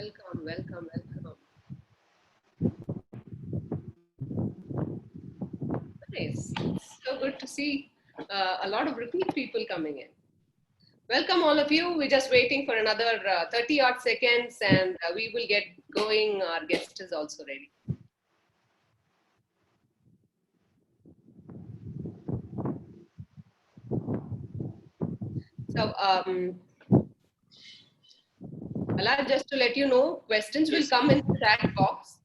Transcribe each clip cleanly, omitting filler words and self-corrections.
Welcome, welcome, welcome. Nice. So good to see a lot of repeat people coming in. Welcome, all of you. We're just waiting for another 30 odd seconds and we will get going. Our guest is also ready. So, Alad, just to let you know, questions will come in the chat box.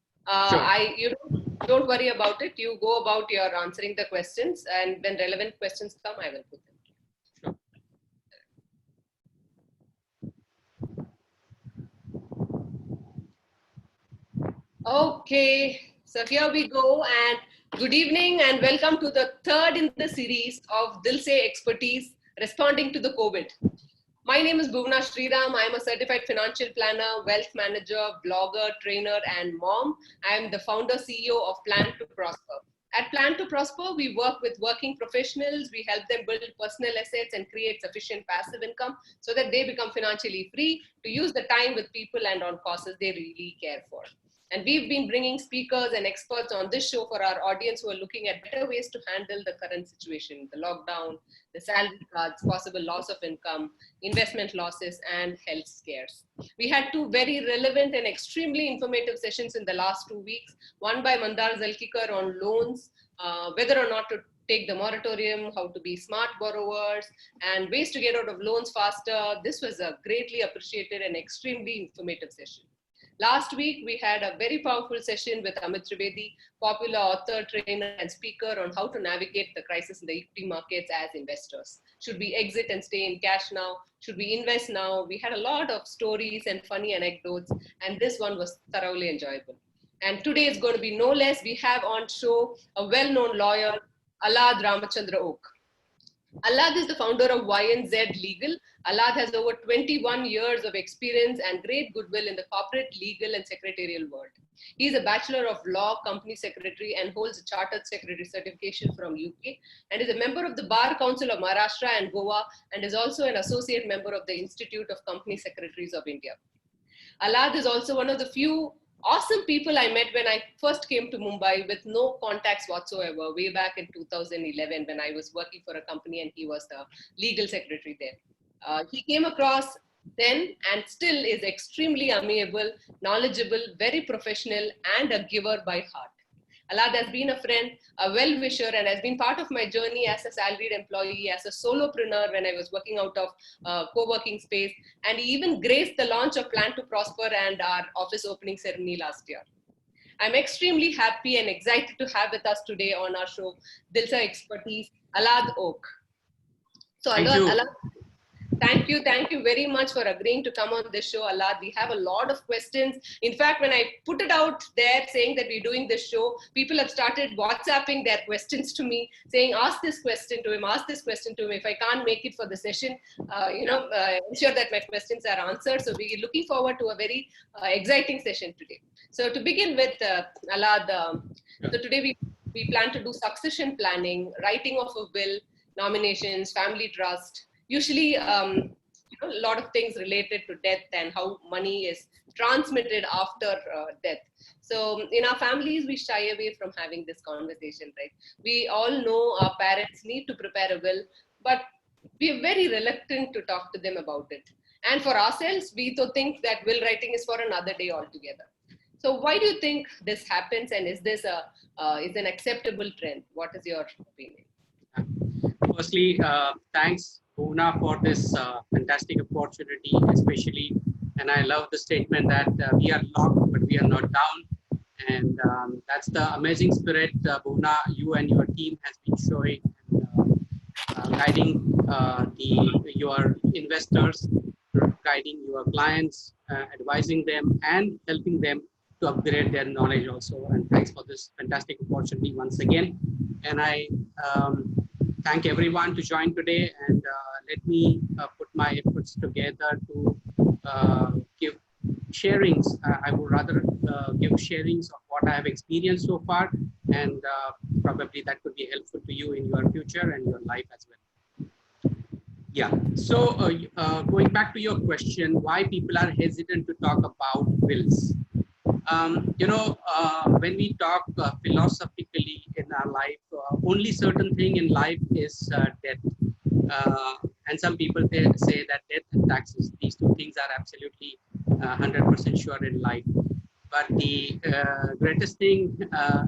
You don't worry about it. You go about your answering the questions, and when relevant questions come, I will put them. Okay, so here we go, and good evening and welcome to the third in the series of Dilse Expertise Responding to the COVID. My name is Bhuvna Sriram. I am a certified financial planner, wealth manager, blogger, trainer, and mom. I am the founder CEO of Plan to Prosper. At Plan to Prosper, we work with working professionals. We help them build personal assets and create sufficient passive income so that they become financially free to use the time with people and on causes they really care for. And we've been bringing speakers and experts on this show for our audience who are looking at better ways to handle the current situation, the lockdown, the salary cuts, possible loss of income, investment losses, and health scares. We had two very relevant and extremely informative sessions in the last 2 weeks, one by Mandar Zalkikar on loans, whether or not to take the moratorium, how to be smart borrowers, and ways to get out of loans faster. This was a greatly appreciated and extremely informative session. Last week, we had a very powerful session with Amit Trivedi, popular author, trainer, and speaker on how to navigate the crisis in the equity markets as investors. Should we exit and stay in cash now? Should we invest now? We had a lot of stories and funny anecdotes, and this one was thoroughly enjoyable. And today is going to be no less. We have on show a well-known lawyer, Alad Ramachandra Oak. Alad is the founder of YNZ Legal. Alad has over 21 years of experience and great goodwill in the corporate, legal, and secretarial world. He is a Bachelor of Law, Company Secretary, and holds a Chartered Secretary certification from UK, and is a member of the Bar Council of Maharashtra and Goa, and is also an associate member of the Institute of Company Secretaries of India. Alad is also one of the few awesome people I met when I first came to Mumbai with no contacts whatsoever, way back in 2011 when I was working for a company and he was the legal secretary there. He came across then and still is extremely amiable, knowledgeable, very professional, and a giver by heart. Alad has been a friend, a well-wisher, and has been part of my journey as a salaried employee, as a solopreneur when I was working out of co-working space, and he even graced the launch of Plan to Prosper and our office opening ceremony last year. I'm extremely happy and excited to have with us today on our show, Dilse Expertise, Alad Oak. So Alad, thank you very much for agreeing to come on this show, Alad. We have a lot of questions. In fact, when I put it out there saying that we're doing this show, people have started WhatsApping their questions to me, saying, ask this question to him, ask this question to him. If I can't make it for the session, ensure that my questions are answered. So we're looking forward to a very exciting session today. So to begin with, Alad, so today we plan to do succession planning, writing of a will, nominations, family trust, usually a lot of things related to death and how money is transmitted after death. So in our families, we shy away from having this conversation, right? We all know our parents need to prepare a will, but we are very reluctant to talk to them about it. And for ourselves, we think that will writing is for another day altogether. So why do you think this happens, and is this is an acceptable trend? What is your opinion? Firstly, thanks, Bhuvna, for this fantastic opportunity, especially, and I love the statement that we are locked, but we are not down. And that's the amazing spirit, Bhuvna, you and your team has been showing, and guiding your investors, guiding your clients, advising them, and helping them to upgrade their knowledge also. And thanks for this fantastic opportunity once again. And I thank everyone to join today, and let me put my efforts together to give sharings. I would rather give sharings of what I have experienced so far, and probably that could be helpful to you in your future and your life as well. Yeah. So going back to your question, why people are hesitant to talk about wills? When we talk philosophically in our life, only certain thing in life is death. Uh, and some people say that death and taxes, these two things are absolutely 100% sure in life. But the greatest thing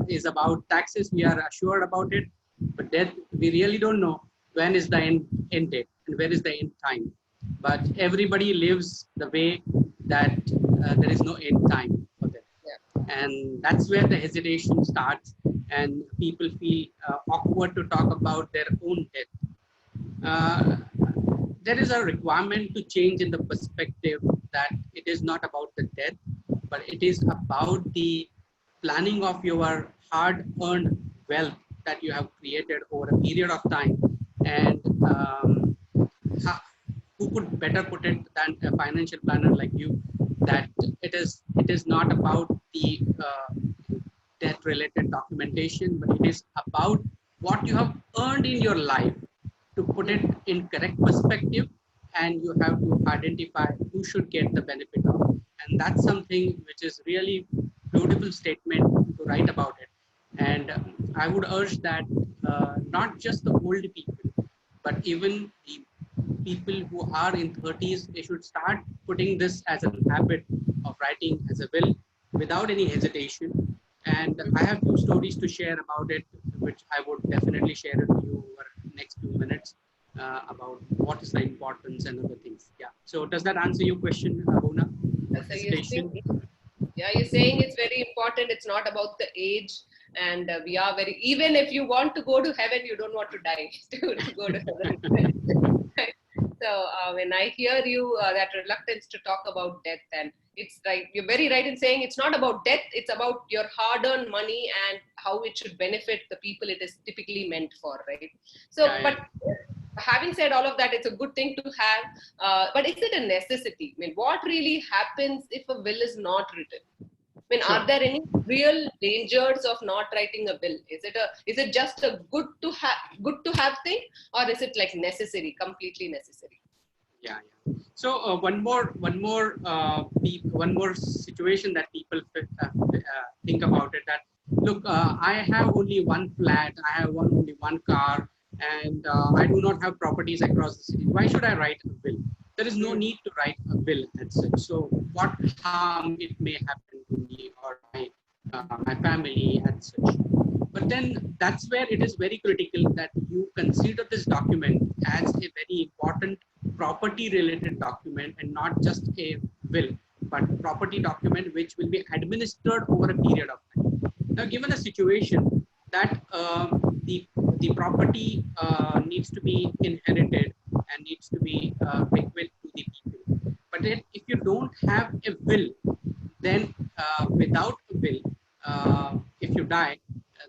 is about taxes. We are assured about it. But death, we really don't know when is the end date and where is the end time. But everybody lives the way that there is no end time for them. And that's where the hesitation starts, and people feel awkward to talk about their own death. Uh, there is a requirement to change in the perspective that it is not about the death, but it is about the planning of your hard-earned wealth that you have created over a period of time. And who could better put it than a financial planner like you? That it is not about the debt-related documentation, but it is about what you have earned in your life to put it in correct perspective, and you have to identify who should get the benefit of. And that's something which is really beautiful statement to write about it. And I would urge that not just the old people, but even the people who are in 30s, they should start putting this as a habit of writing as a will without any hesitation. And I have two stories to share about it, which I would definitely share with you over next 2 minutes about what is the importance and other things. Yeah. So does that answer your question, Abuna? So you're saying it's very important. It's not about the age, and we are very. Even if you want to go to heaven, you don't want to die to go to heaven. So when I hear you, that reluctance to talk about death, and it's right. You're very right in saying it's not about death. It's about your hard-earned money and how it should benefit the people it is typically meant for, right? So, Yeah, but having said all of that, it's a good thing to have. But is it a necessity? I mean, what really happens if a will is not written? I mean, sure. are there any real dangers of not writing a will? Is it just a good to have thing, or is it like necessary, completely necessary? Yeah, yeah. So one more situation that people think about it. That look, I have only one flat, I have only one car, and I do not have properties across the city. Why should I write a will? There is no need to write a will as such. So what harm it may happen to me or my family as such? But then that's where it is very critical that you consider this document as a very important property related document and not just a will, but property document which will be administered over a period of time. Now, given a situation that the property needs to be inherited and needs to be bequeathed to the people, but then if you don't have a will, then without a will, if you die,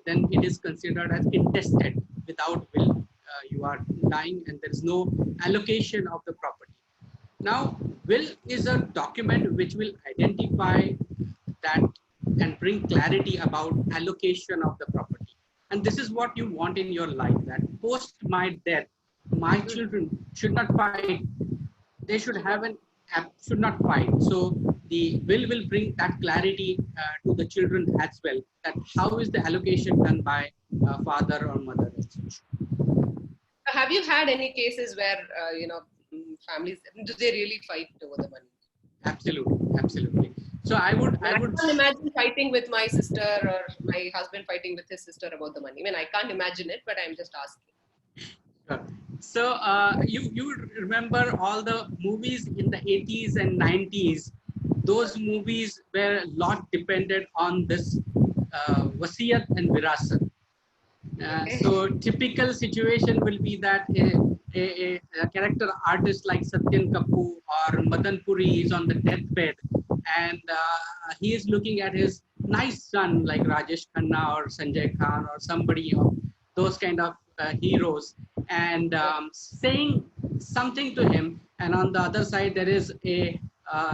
then it is considered as intestate. Without will, you are dying and there is no allocation of the property. Now, will is a document which will identify that and bring clarity about allocation of the property. And this is what you want in your life, that post my death, my children should not fight. They should have an should not fight. So the will bring that clarity to the children as well. That how is the allocation done by father or mother? Have you had any cases where families, do they really fight over the money? Absolutely, absolutely. So I would can't imagine fighting with my sister or my husband fighting with his sister about the money. I mean, I can't imagine it, but I'm just asking. Sure. So you remember all the movies in the 80s and 90s. Those movies were a lot dependent on this wasiyat and virasat. So typical situation will be that a character artist like Satyan Kapoor or Madan Puri is on the deathbed, and he is looking at his nice son like Rajesh Khanna or Sanjay Khan or somebody of those kind of heroes, and saying something to him. And on the other side, there is a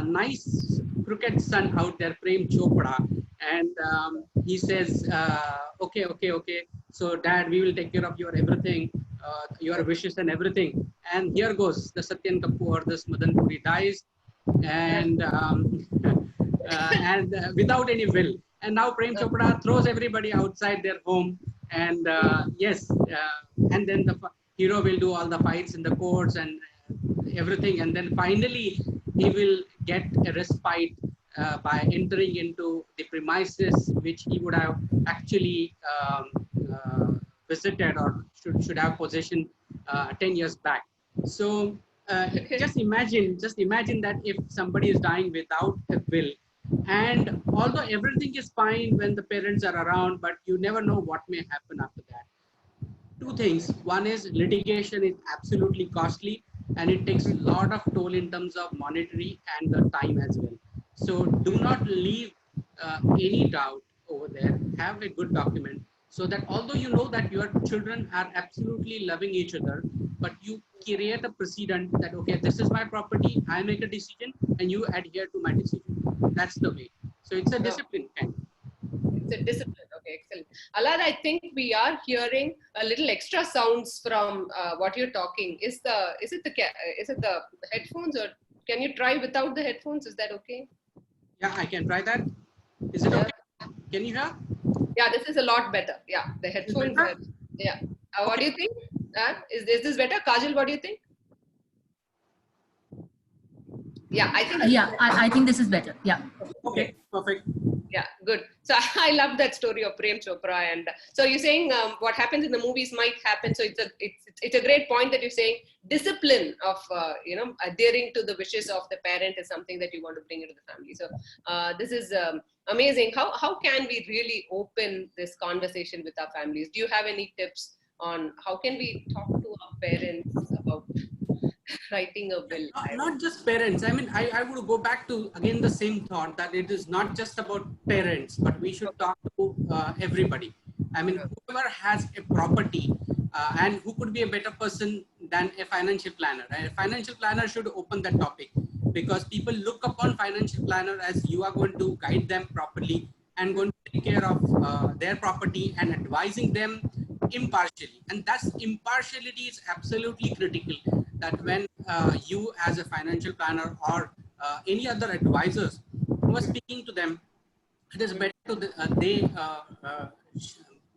nice cricket son out there, Prem Chopra, and he says, okay, so dad, we will take care of your everything. your wishes and everything. And here goes the Satyan Kapoor, this Madan Puri dies, and without any will. And now Prem Chopra throws everybody outside their home, and yes, and then the hero will do all the fights in the courts and everything, and then finally he will get a respite by entering into the premises which he would have actually visited or should have possession 10 years back. So just imagine that if somebody is dying without a will, and although everything is fine when the parents are around, but you never know what may happen after that. Two things. One is litigation is absolutely costly, and it takes a lot of toll in terms of monetary and the time as well. So do not leave any doubt over there. Have a good document, so that although you know that your children are absolutely loving each other, but you create a precedent that, okay, this is my property, I make a decision and you adhere to my decision. That's the way. So it's a discipline kind of. It's a discipline. Okay, excellent. Alad, I think we are hearing a little extra sounds from what you're talking. Is it the headphones, or can you try without the headphones? Is that okay? Yeah, I can try that. Is it okay? Can you hear? Yeah, this is a lot better. Yeah, the headphones. Yeah. What do you think? Is this better? Kajal, what do you think? Yeah, I think. I think this is better. Yeah. Okay, perfect. Yeah, good. So I love that story of Prem Chopra, and so you're saying what happens in the movies might happen. So it's a great point that you're saying discipline of adhering to the wishes of the parent is something that you want to bring into the family. So this is amazing. How can we really open this conversation with our families? Do you have any tips on how can we talk to our parents about writing a will? Not just parents. I mean, I would go back to again the same thought that it is not just about parents, but we should talk to everybody. I mean, whoever has a property, and who could be a better person than a financial planner? A financial planner should open that topic, because people look upon financial planner as you are going to guide them properly and going to take care of their property and advising them impartially. And that's impartiality is absolutely critical. That when you as a financial planner or any other advisors who are speaking to them, it is better to they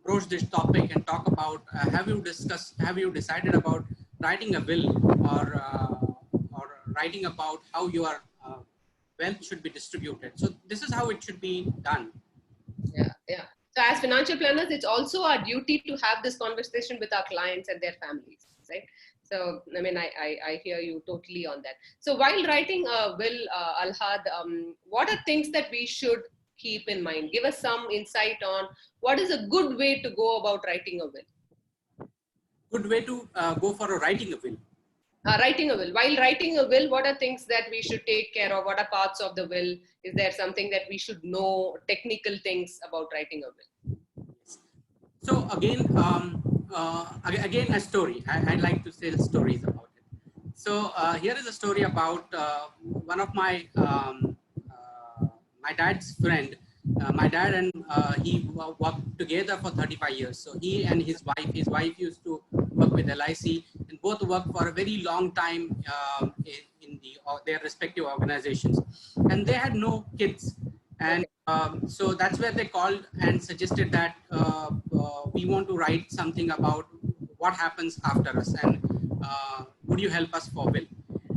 broach this topic and talk about have you decided about writing a will, or writing about how your wealth should be distributed. So this is how it should be done. Yeah. So as financial planners, it's also our duty to have this conversation with our clients and their families, right? So, I mean, I hear you totally on that. So while writing a will, Alhad, what are things that we should keep in mind? Give us some insight on what is a good way to go about writing a will. Good way to go for writing a will. Writing a will. While writing a will, what are things that we should take care of? What are parts of the will? Is there something that we should know, technical things about writing a will? So again, a story. I like to tell stories about it. So here is a story about one of my my dad's friend. My dad and he worked together for 35 years. So he and his wife used to work with LIC, and both worked for a very long time in their respective organizations. And they had no kids. And so that's where they called and suggested that we want to write something about what happens after us, and would you help us for will?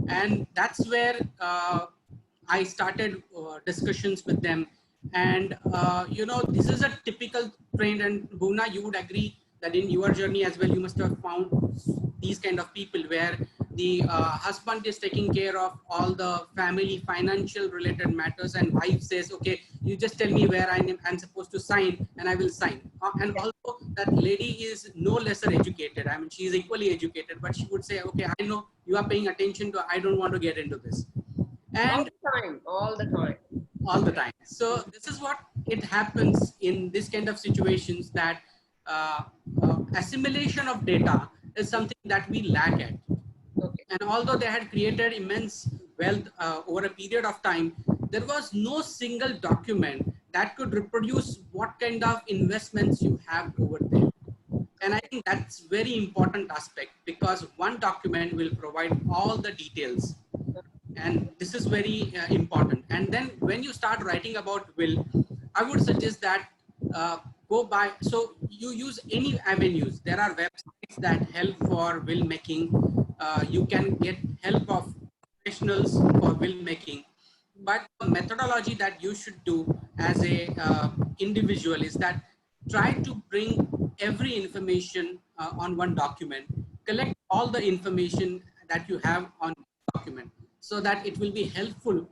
And that's where I started discussions with them. And this is a typical trend, and Bhuvna, you would agree that in your journey as well, you must have found these kind of people where the husband is taking care of all the family financial related matters, and wife says, okay, you just tell me where I'm supposed to sign and I will sign. And also that lady is no lesser educated. I mean, she is equally educated, but she would say, okay, I know you are paying attention to, I don't want to get into this. And all the time. So this is what it happens in this kind of situations, that assimilation of data is something that we lack at. Okay. And although they had created immense wealth over a period of time, there was no single document that could reproduce what kind of investments you have over there. And I think that's very important aspect, because one document will provide all the details. And this is very important. And then when you start writing about will, I would suggest that go by, so you use any avenues. There are websites that help for will making. You can get help of professionals for will making. But the methodology that you should do as a individual is that try to bring every information on one document, collect all the information that you have on document, so that it will be helpful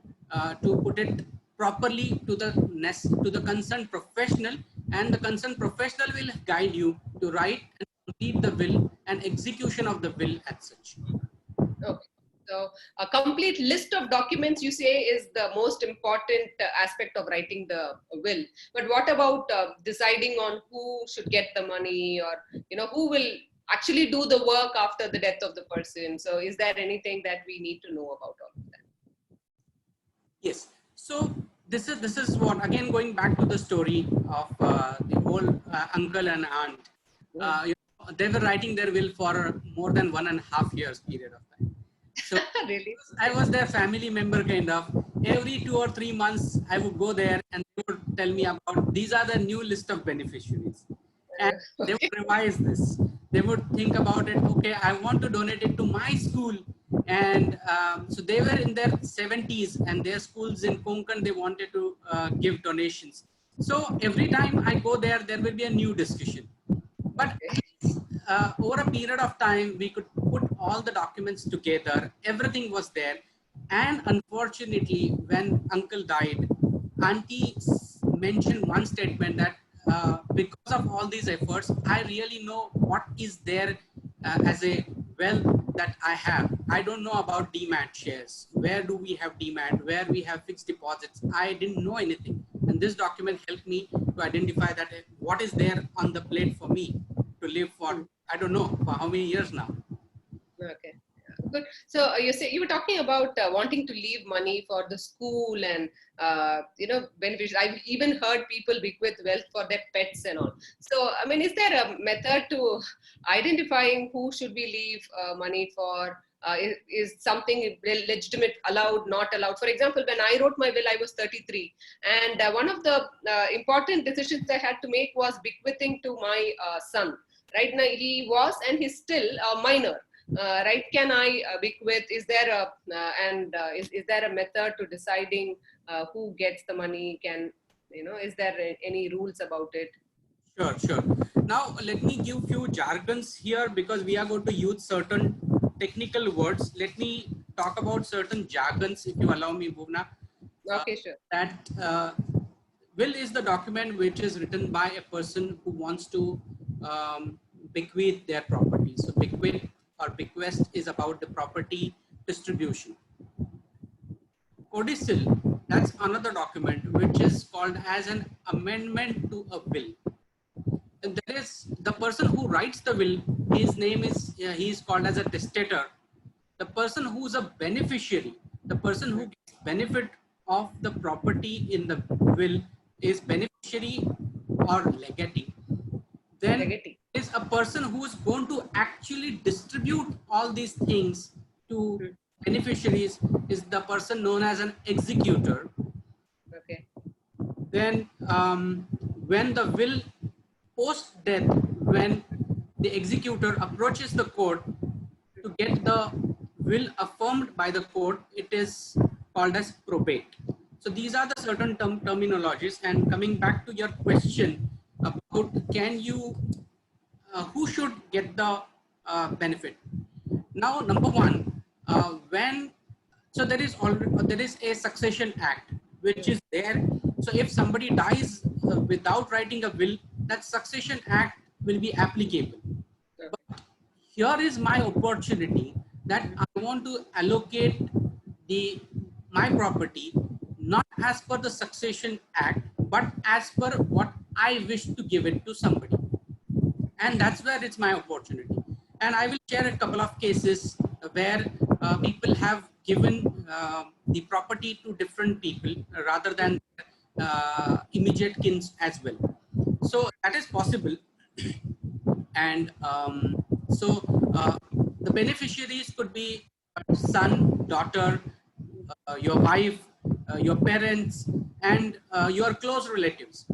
to put it properly to the concerned professional, and the concerned professional will guide you to write and complete the will and execution of the will as such. Okay. So a complete list of documents, you say, is the most important aspect of writing the will. But what about deciding on who should get the money, or who will actually do the work after the death of the person? So is there anything that we need to know about all of that? Yes. So this is what, again, going back to the story of the whole uncle and aunt. They were writing their will for more than 1.5 years period of time. So Really? I was their family member kind of. Every 2 or 3 months, I would go there and they would tell me about, these are the new list of beneficiaries. And they would revise this. They would think about it. Okay, I want to donate it to my school. And so they were in their 70s, and their schools in Konkan, they wanted to give donations. So every time I go there, there will be a new discussion. But over a period of time, we could put all the documents together. Everything was there. And unfortunately, when uncle died, auntie mentioned one statement that because of all these efforts, I really know what is there as a wealth that I have. I don't know about demat shares. Where do we have demat? Where we have fixed deposits? I didn't know anything. And this document helped me to identify that what is there on the plate for me to live for, I don't know, for how many years now. Okay. Good. So you were talking about wanting to leave money for the school and benefits. I've even heard people bequeath wealth for their pets and all. So I mean, is there a method to identifying who should we leave money for? Is something legitimate, allowed, not allowed? For example, when I wrote my will, I was 33, and one of the important decisions I had to make was bequeathing to my son. Right now, he was and he's still a minor. Right? Can I bequeath? Is there is there a method to deciding who gets the money? Is there any rules about it? Sure. Now let me give few jargons here, because we are going to use certain technical words. Let me talk about certain jargons, if you allow me, Bhuvna. Okay, sure. That will is the document which is written by a person who wants to bequeath their property. So bequeath or bequest is about the property distribution. Codicil, that's another document which is called as an amendment to a will. And there is the person who writes the will, his name is, he is called as a testator. The person who's a beneficiary, the person who gets benefit of the property in the will is beneficiary or legatee. Then is a person who is going to actually distribute all these things to beneficiaries is the person known as an executor. Okay. Then when the will post death, when the executor approaches the court to get the will affirmed by the court, it is called as probate. So these are the certain terminologies. And coming back to your question about who should get the benefit. Now, number one, there is a succession act which is there. So if somebody dies without writing a will, that succession act will be applicable. But here is my opportunity that I want to allocate my property not as per the succession act, but as per what I wish to give it to somebody. And that's where it's my opportunity. And I will share a couple of cases where people have given the property to different people rather than immediate kins as well. So that is possible. And so the beneficiaries could be son, daughter, your wife, your parents, and your close relatives.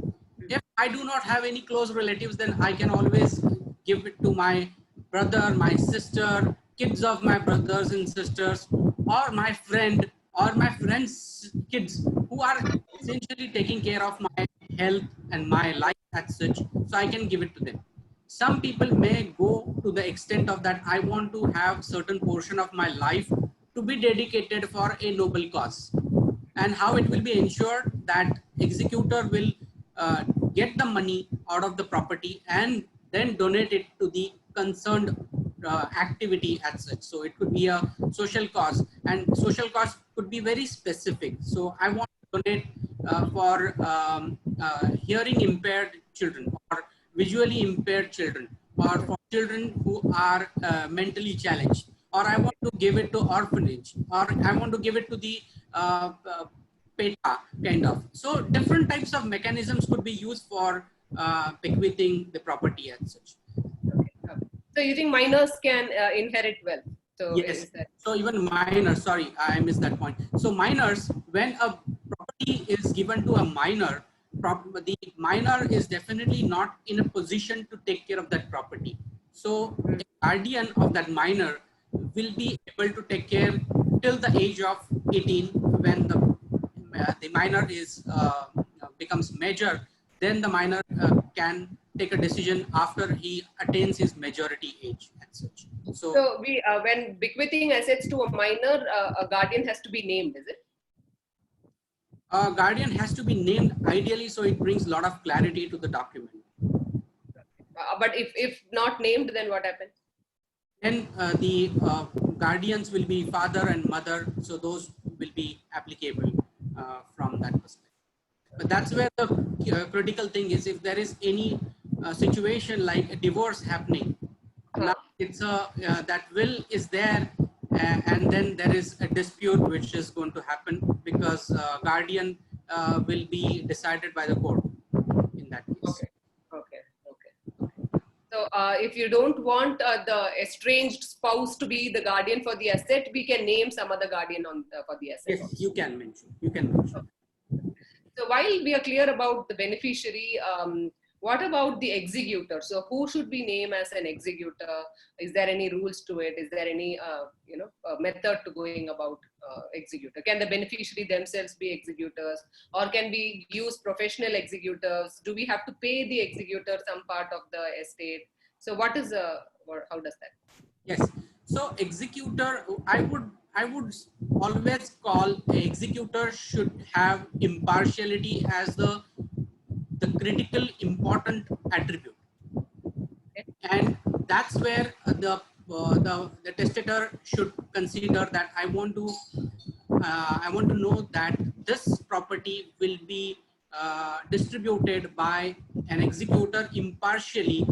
If I do not have any close relatives, then I can always give it to my brother, my sister, kids of my brothers and sisters, or my friend, or my friend's kids, who are essentially taking care of my health and my life as such. So I can give it to them. Some people may go to the extent of that I want to have certain portion of my life to be dedicated for a noble cause. And how it will be ensured that executor will uh, get the money out of the property and then donate it to the concerned activity as such. So it could be a social cause, and social cause could be very specific. So I want to donate for hearing impaired children, or visually impaired children, or for children who are mentally challenged, or I want to give it to orphanage, or I want to give it to the PETA kind of. So different types of mechanisms could be used for bequeathing the property as such. So you think minors can inherit wealth? So Yes. is that... So even minors, sorry, I missed that point. So minors, when a property is given to a minor, the minor is definitely not in a position to take care of that property. So a guardian of that minor will be able to take care till the age of 18. When the minor is becomes major, then the minor can take a decision after he attains his majority age and such. So we when bequeathing assets to a minor, a guardian has to be named, is it? A guardian has to be named ideally, so it brings a lot of clarity to the document. But if not named, then what happens? Then the guardians will be father and mother, so those will be applicable from that perspective. But that's where the critical thing is. If there is any situation like a divorce happening, now it's a that will is there, and then there is a dispute which is going to happen because guardian will be decided by the court in that case. Okay. So if you don't want the estranged spouse to be the guardian for the asset, we can name some other guardian on for the asset. Yes, you can mention. You can mention. So while we are clear about the beneficiary, what about the executor? So who should be named as an executor? Is there any rules to it? Is there any method to going about executor? Can the beneficiary themselves be executors, or can we use professional executors? Do we have to pay the executor some part of the estate? So what is how does that? Yes. So executor, I would always call a executor should have impartiality as the critical important attribute, and that's where the testator should consider that I want to know that this property will be distributed by an executor impartially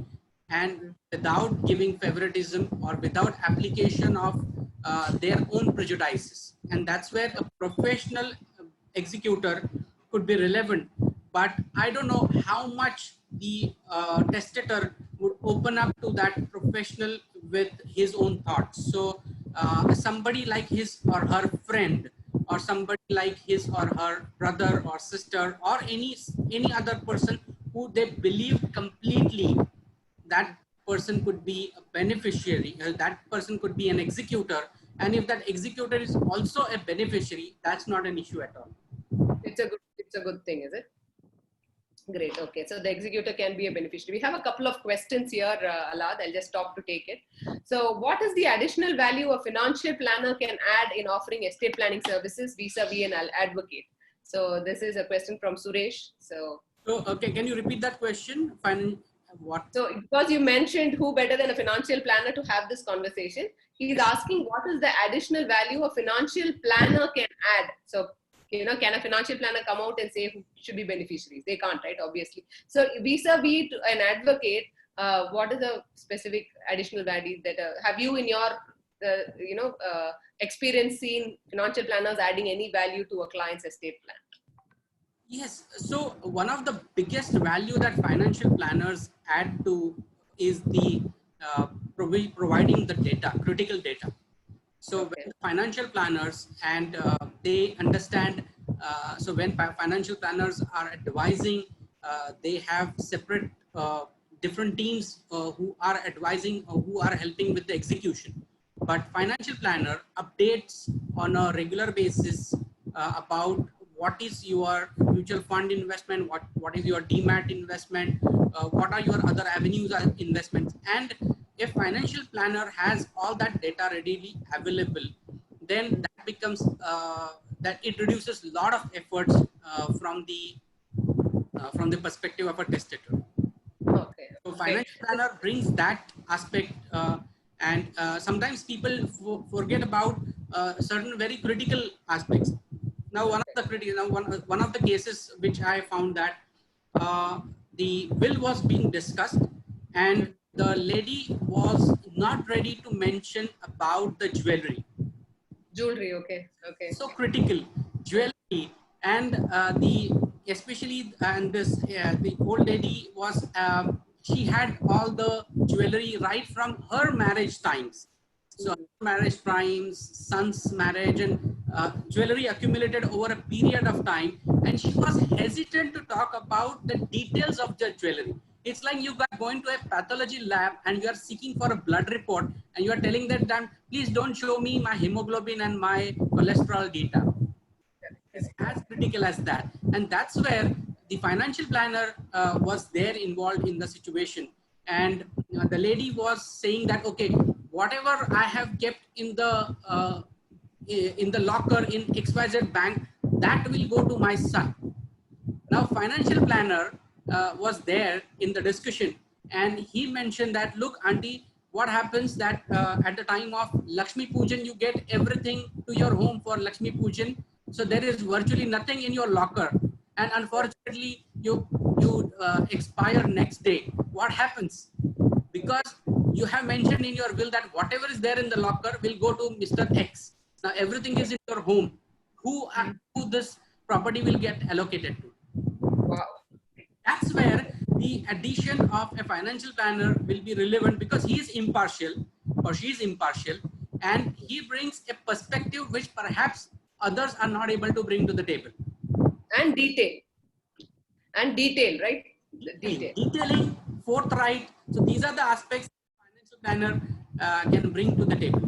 and without giving favoritism or without application of their own prejudices. And that's where a professional executor could be relevant. But I don't know how much the testator would open up to that professional with his own thoughts. So somebody like his or her friend, or somebody like his or her brother or sister, or any other person who they believe completely, that person could be a beneficiary, that person could be an executor. And if that executor is also a beneficiary, that's not an issue at all. It's a good thing, is it? Great. Okay. So the executor can be a beneficiary. We have a couple of questions here, Alad. I'll just stop to take it. So what is the additional value a financial planner can add in offering estate planning services vis-a-vis an advocate? So this is a question from Suresh. So okay, can you repeat that question? What? So because you mentioned who better than a financial planner to have this conversation, he's asking what is the additional value a financial planner can add. So can a financial planner come out and say who should be beneficiaries? They can't, right? Obviously. So vis-a-vis an advocate, what is the specific additional value that have you in your experience seen financial planners adding any value to a client's estate plan? Yes. So one of the biggest value that financial planners add to is the providing the data, critical data. So when financial planners and they understand, so when financial planners are advising, they have separate different teams who are advising or who are helping with the execution. But financial planner updates on a regular basis about what is your mutual fund investment, what is your demat investment, what are your other avenues of investments. And if financial planner has all that data readily available, then that becomes that it reduces a lot of efforts from the perspective of a testator. Okay. So financial planner brings that aspect, and sometimes people forget about certain very critical aspects. Now, one of the cases which I found that the will was being discussed, and the lady was not ready to mention about the jewelry. Jewelry, okay, okay. So critical jewelry, and especially and this the old lady was she had all the jewelry right from her marriage times. So marriage times, son's marriage, and jewelry accumulated over a period of time, and she was hesitant to talk about the details of the jewelry. It's like you are going to a pathology lab and you are seeking for a blood report, and you are telling them, please don't show me my hemoglobin and my cholesterol data. It's as critical as that. And that's where the financial planner was there involved in the situation. And the lady was saying that, okay, whatever I have kept in the locker in XYZ bank, that will go to my son. Now, financial planner was there in the discussion, and he mentioned that, look, auntie, what happens that at the time of Lakshmi Pujan, you get everything to your home for Lakshmi Pujan. So there is virtually nothing in your locker. And unfortunately, you expire next day. What happens? Because you have mentioned in your will that whatever is there in the locker will go to Mr. X. Now, everything is in your home. Who this property will get allocated to? Wow. That's where the addition of a financial planner will be relevant, because he is impartial or she is impartial, and he brings a perspective which perhaps others are not able to bring to the table. And detail. And detail, right? Detailing, forthright. So these are the aspects financial planner can bring to the table.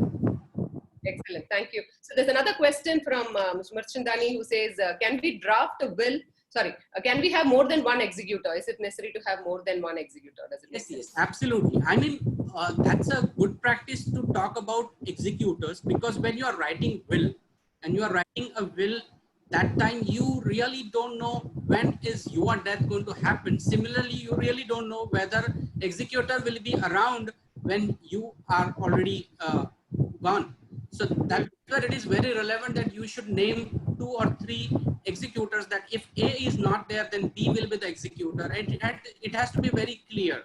Excellent. Thank you. So there's another question from Mr. Marchandani who says, can we draft a will? Sorry, can we have more than one executor? Is it necessary to have more than one executor? Does it Yes, absolutely. I mean, that's a good practice to talk about executors, because when you are writing will and you are writing a will, that time you really don't know when is your death going to happen. Similarly, you really don't know whether executor will be around when you are already gone. So that's where it is very relevant that you should name 2 or 3 executors, that if A is not there, then B will be the executor. And it has to be very clear.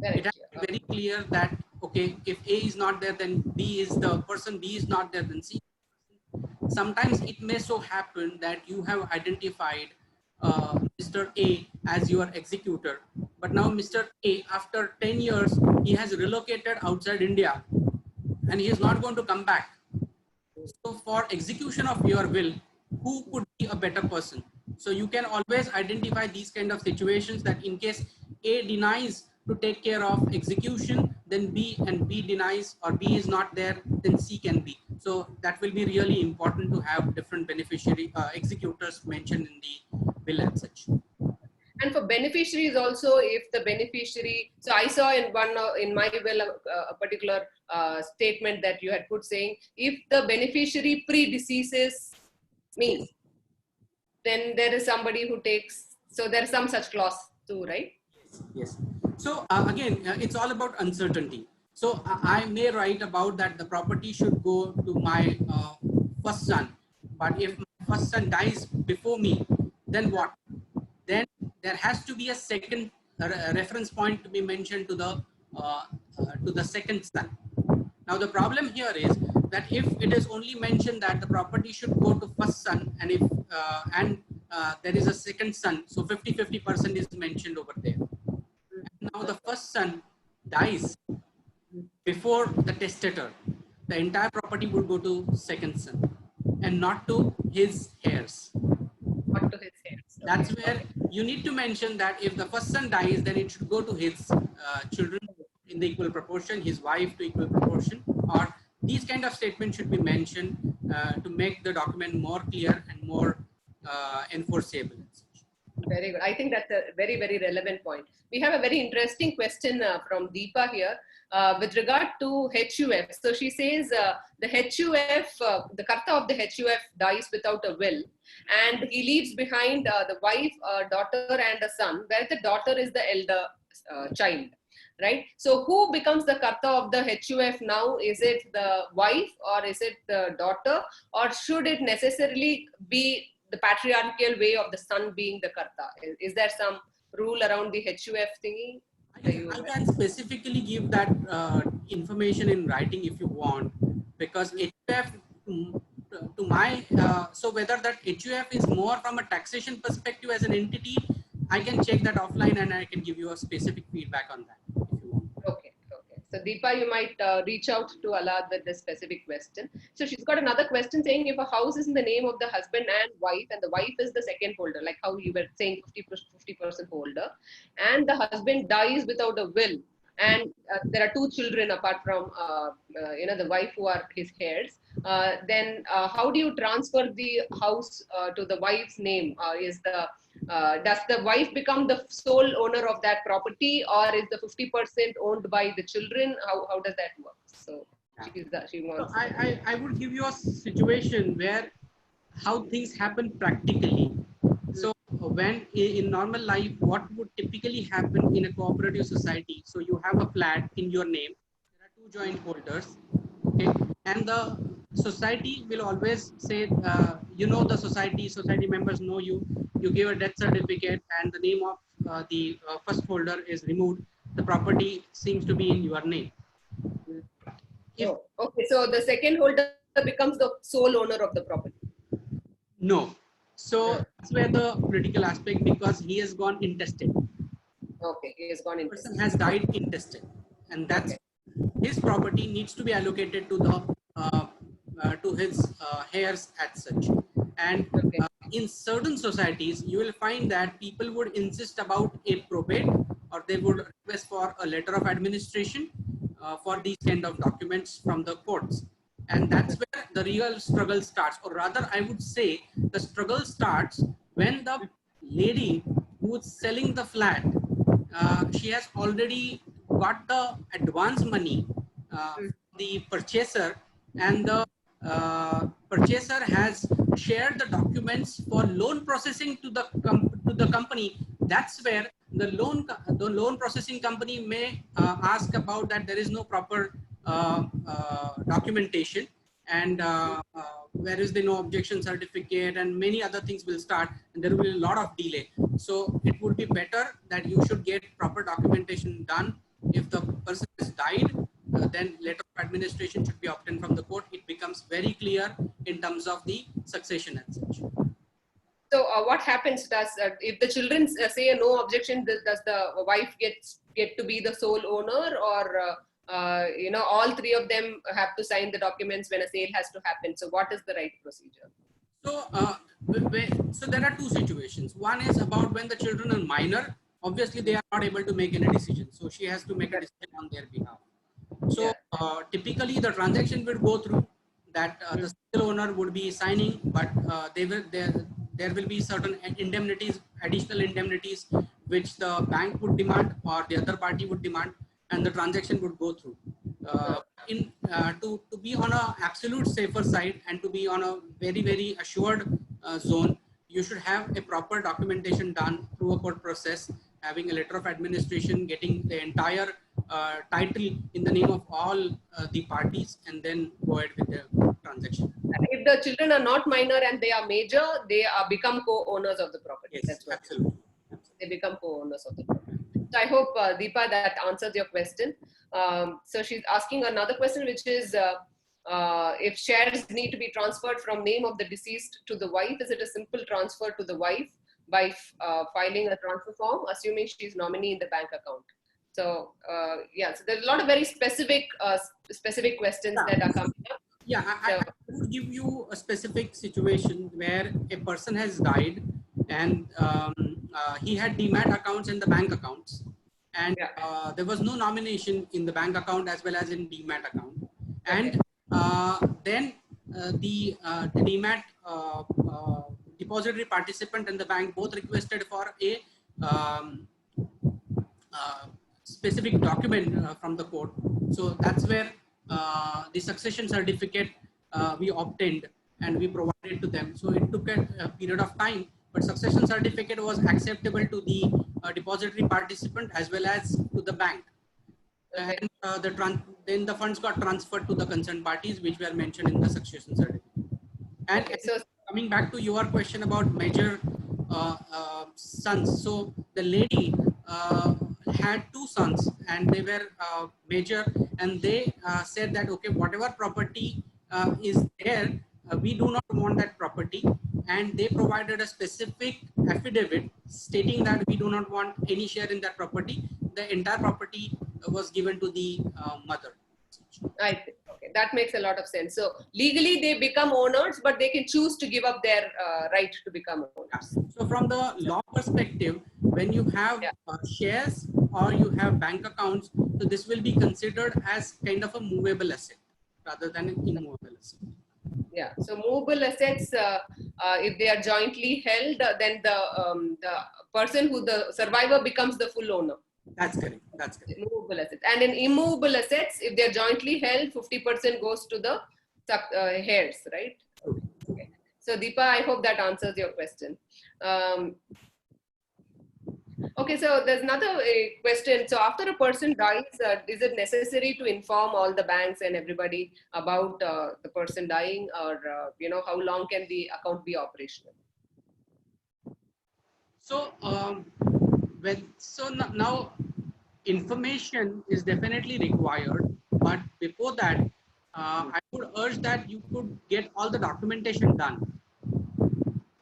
It has to be very clear that, okay, if A is not there, then B is the person, B is not there, then C. Sometimes it may so happen that you have identified Mr. A as your executor, but now Mr. A, after 10 years, he has relocated outside India and he is not going to come back. So for execution of your will, who could be a better person? So you can always identify these kind of situations, that in case A denies to take care of execution, then B, and B denies or B is not there, then C can be. So that will be really important to have different beneficiary executors mentioned in the will and such. And for beneficiaries also, if the beneficiary, so I saw in one in my will a particular statement that you had put saying, if the beneficiary predeceases me, then there is somebody who takes, so there is some such clause too, right? Yes. So again, it's all about uncertainty. So I may write about that the property should go to my first son, but if my first son dies before me, then what? Then there has to be a second reference point to be mentioned to the second son. Now the problem here is that if it is only mentioned that the property should go to first son, and if there is a second son, so 50-50% is mentioned over there. And now the first son dies before the testator, the entire property would go to second son and not to his heirs. Not to his heirs. That's where you need to mention that if the first son dies, then it should go to his children in the equal proportion, his wife to equal proportion, or these kind of statements should be mentioned to make the document more clear and more enforceable. Very good. I think that's a very, very relevant point. We have a very interesting question from Deepa here with regard to HUF. So she says the HUF, the Karta of the HUF dies without a will, and he leaves behind the wife, daughter, and a son, where the daughter is the elder child. Right. So who becomes the Karta of the HUF now? Is it the wife or is it the daughter, or should it necessarily be the patriarchal way of the son being the Karta? Is there some rule around the HUF thingy? I can specifically give that information in writing if you want, because HUF, to my, so whether that HUF is more from a taxation perspective as an entity, I can check that offline and I can give you a specific feedback on that if you want. Okay. So Deepa, you might reach out to Alad with this specific question. So she's got another question saying if a house is in the name of the husband and wife, and the wife is the second holder, like how you were saying 50% holder, and the husband dies without a will, and there are two children apart from the wife who are his heirs, then how do you transfer the house to the wife's name? Does the wife become the sole owner of that property, or is the 50% owned by the children? How does that work? So she wants. So I would give you a situation where how things happen practically. So when in normal life, what would typically happen in a cooperative society? So you have a flat in your name. There are two joint holders, okay, and the society will always say, the society members know you. You give a death certificate, and the name of the first holder is removed. The property seems to be in your name. Okay, so the second holder becomes the sole owner of the property. No. So that's where the political aspect, because he has gone intestate. Okay, he has gone intestate. Person has died intestate, and that's his property needs to be allocated to the to his heirs as such. And in certain societies, you will find that people would insist about a probate, or they would request for a letter of administration for these kind of documents from the courts. And that's where the real struggle starts, or rather I would say the struggle starts when the lady who's selling the flat, she has already got the advance money, the purchaser, and the purchaser has shared the documents for loan processing to the company. That's where the loan processing company may ask about that there is no proper documentation, and where is the no objection certificate, and many other things will start, and there will be a lot of delay. So it would be better that you should get proper documentation done. If the person has died, then letter of administration should be obtained from the court. It becomes very clear in terms of the succession and such. So what happens if the children say a no objection, does the wife get to be the sole owner, or all three of them have to sign the documents when a sale has to happen? So what is the right procedure? So, so there are two situations. One is about when the children are minor. Obviously, they are not able to make any decision. So she has to make a decision on their behalf. So typically, the transaction will go through that the single owner would be signing, but there will be certain indemnities, additional indemnities, which the bank would demand or the other party would demand, and the transaction would go through. To be on a absolute safer side and to be on a very, very assured zone, you should have a proper documentation done through a court process, having a letter of administration, getting the entire title in the name of all the parties, and then go ahead with the transaction. If the children are not minor and they are major, they become co-owners of the property. Yes, that's what absolutely. They become co-owners of the property. So I hope, Deepa, that answers your question. So she's asking another question, which is, if shares need to be transferred from name of the deceased to the wife, is it a simple transfer to the wife by filing a transfer form, assuming she's nominee in the bank account? So yeah, so there's a lot of very specific questions that are coming up. Yeah, I would give you a specific situation where a person has died and he had Demat accounts and the bank accounts, and there was no nomination in the bank account as well as in Demat account. And then the Demat depository participant and the bank both requested for a specific document from the court. So that's where the succession certificate we obtained and we provided to them. So it took a period of time, but succession certificate was acceptable to the depository participant as well as to the bank. And then the funds got transferred to the concerned parties, which were mentioned in the succession certificate. And so coming back to your question about major sons. So the lady had two sons and they were major, and they said that, okay, whatever property is there, we do not want that property. And they provided a specific affidavit stating that we do not want any share in that property. The entire property was given to the mother. I think, okay, that makes a lot of sense. So legally they become owners, but they can choose to give up their right to become owners. So from the law perspective, when you have shares or you have bank accounts, so this will be considered as kind of a movable asset rather than an immovable asset. Yeah. So movable assets, if they are jointly held, then the person who the survivor becomes the full owner. That's correct. That's correct. Movable assets. And in immovable assets, if they're jointly held, 50% goes to the heirs, right? Okay. So Deepa, I hope that answers your question. Okay, so there's another question. So after a person dies, is it necessary to inform all the banks and everybody about the person dying, or how long can the account be operational? So now information is definitely required, but before that, I would urge that you could get all the documentation done.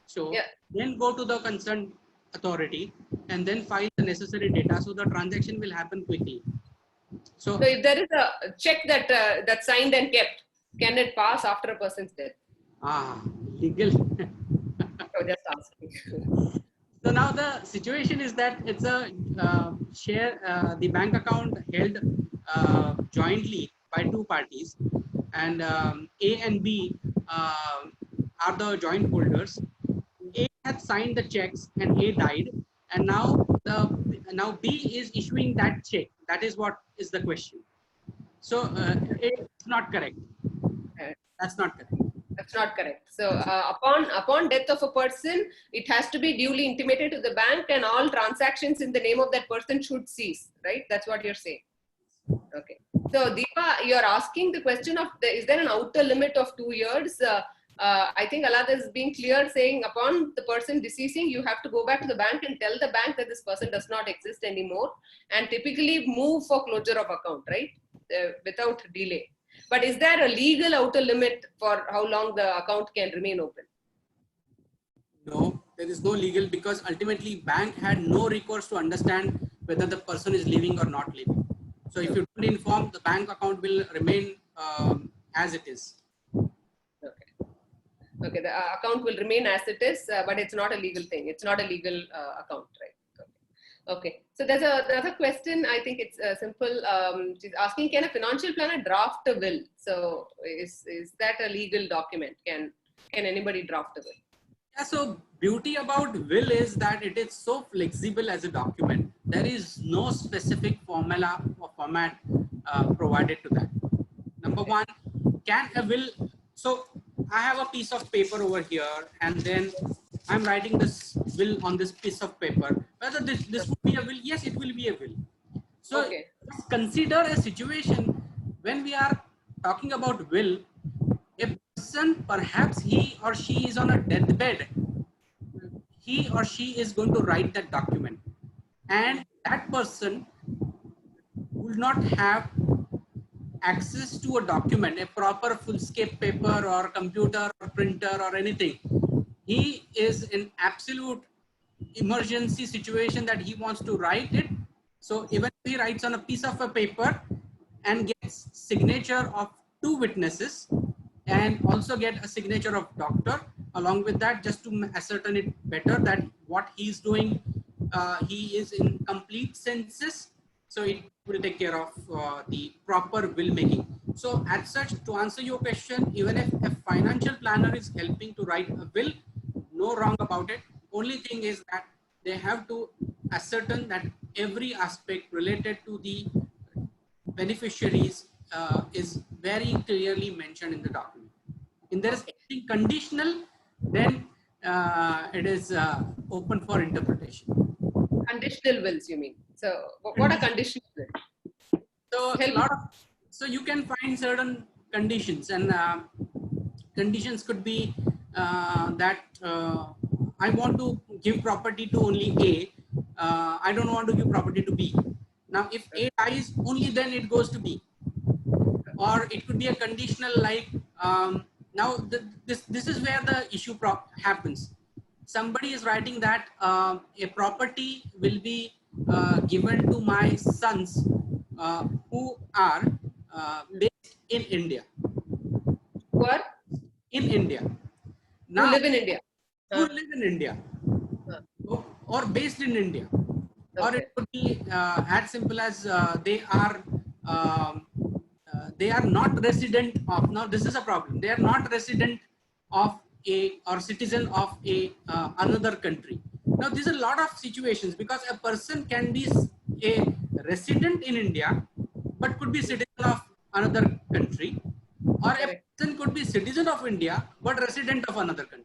So then go to the concerned authority and then file the necessary data, so the transaction will happen quickly. So if there is a check that's signed and kept, can it pass after a person's death? Legal. Just asking. So now the situation is that it's a share, the bank account held jointly by two parties, and A and B are the joint holders. A had signed the checks and A died, and now B is issuing that check. That is what is the question. So it's not correct. That's not correct. That's not correct. So upon death of a person, it has to be duly intimated to the bank, and all transactions in the name of that person should cease, right? That's what you're saying. Okay. So Deepa, you're asking the question of, is there an outer limit of 2 years? I think Allah is being clear, saying upon the person deceasing, you have to go back to the bank and tell the bank that this person does not exist anymore, and typically move for closure of account, right? Without delay. But is there a legal outer limit for how long the account can remain open? No, there is no legal, because ultimately bank had no recourse to understand whether the person is living or not living. So if you don't inform, the bank account will remain as it is. Okay, the account will remain as it is, but it's not a legal thing. It's not a legal account, right? Okay, so there's another question. I think it's simple. She's asking, can a financial planner draft a will? So is that a legal document? Can anybody draft a will? Yeah, so beauty about will is that it is so flexible as a document. There is no specific formula or format provided to that. Number one, can a will, so I have a piece of paper over here, and then I'm writing this will on this piece of paper. Whether this would be a will? Yes, it will be a will. So consider a situation when we are talking about will. A person, perhaps he or she is on a deathbed. He or she is going to write that document, and that person will not have access to a document, a proper full-scape paper or computer or printer or anything. He is in absolute emergency situation that he wants to write it. So even if he writes on a piece of a paper and gets signature of 2 witnesses and also get a signature of doctor along with that, just to ascertain it better that what he's doing, he is in complete senses. So it will take care of the proper will making. So as such, to answer your question, even if a financial planner is helping to write a will, no wrong about it. Only thing is that they have to ascertain that every aspect related to the beneficiaries is very clearly mentioned in the document. If there is anything conditional, then it is open for interpretation. Conditional wills, you mean? So what are conditional wills? So you can find certain conditions, and conditions could be that I want to give property to only A. I don't want to give property to B. Now, if A dies, only then it goes to B. Or it could be a conditional like, now this is where the issue happens. Somebody is writing that a property will be given to my sons who are based in India. Who are? In India. Now, who live in India. Who live in India. Or based in India. Okay. Or it could be as simple as they are not resident of, now this is a problem, they are not resident of a or citizen of a another country. Now there's a lot of situations because a person can be a resident in India but could be citizen of another country, or a person could be citizen of India but resident of another country.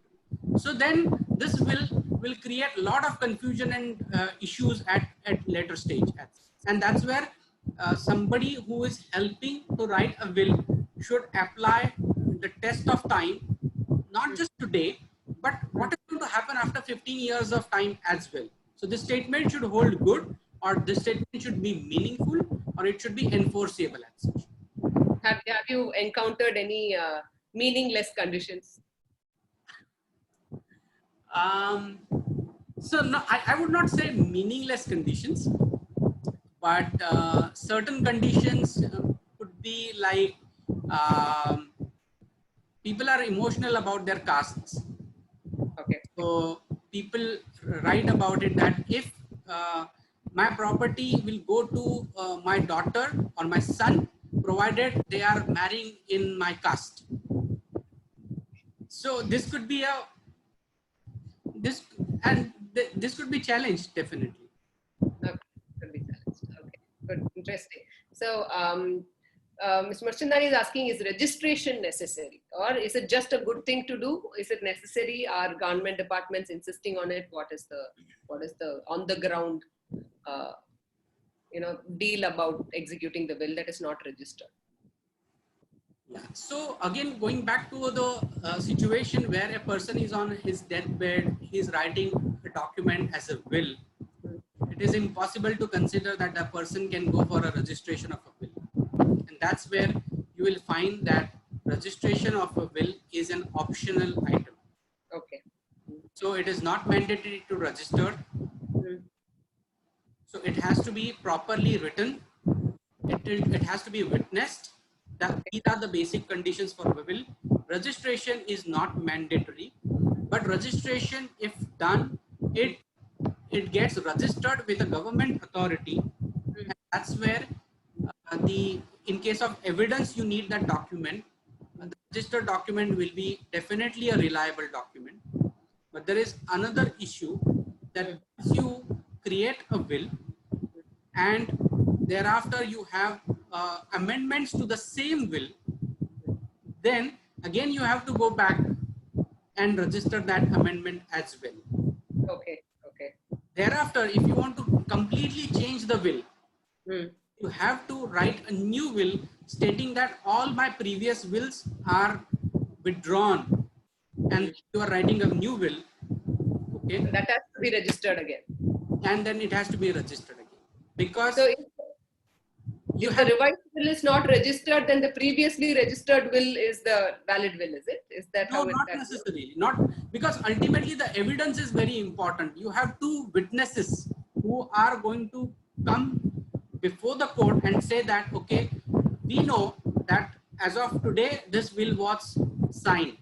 So then this will create a lot of confusion and issues at later stage, and that's where somebody who is helping to write a will should apply the test of time, not just today, but what is going to happen after 15 years of time as well. So this statement should hold good, or this statement should be meaningful, or it should be enforceable as such. Have you encountered any meaningless conditions? So no, I would not say meaningless conditions, but certain conditions could be like people are emotional about their castes. Okay. So people write about it that if my property will go to my daughter or my son, provided they are marrying in my caste. So this could be this could be challenged definitely. Okay, could be challenged. Okay, good, interesting. So Mr. Marchandani is asking, is registration necessary, or is it just a good thing to do? Is it necessary? Are government departments insisting on it? What is the on the ground deal about executing the will that is not registered? Yeah. So again, going back to the situation where a person is on his deathbed, he is writing a document as a will. It is impossible to consider that a person can go for a registration of a will. And that's where you will find that registration of a will is an optional item. Okay. So it is not mandatory to register. So it has to be properly written. It has to be witnessed. These are the basic conditions for a will. Registration is not mandatory, but registration, if done, it gets registered with a government authority. And that's where in case of evidence, you need that document. The registered document will be definitely a reliable document. But there is another issue that once you create a will and thereafter you have amendments to the same will, then again you have to go back and register that amendment as well. Okay. Okay. Thereafter, if you want to completely change the will, you have to write a new will stating that all my previous wills are withdrawn, and you are writing a new will. Okay. And that has to be registered again. And then it has to be registered again, because so if the revised will is not registered, then the previously registered will is the valid will, is it? Is that how no, it not necessarily. Not because ultimately the evidence is very important. You have two witnesses who are going to come before the court and say that, okay, we know that as of today, this will was signed.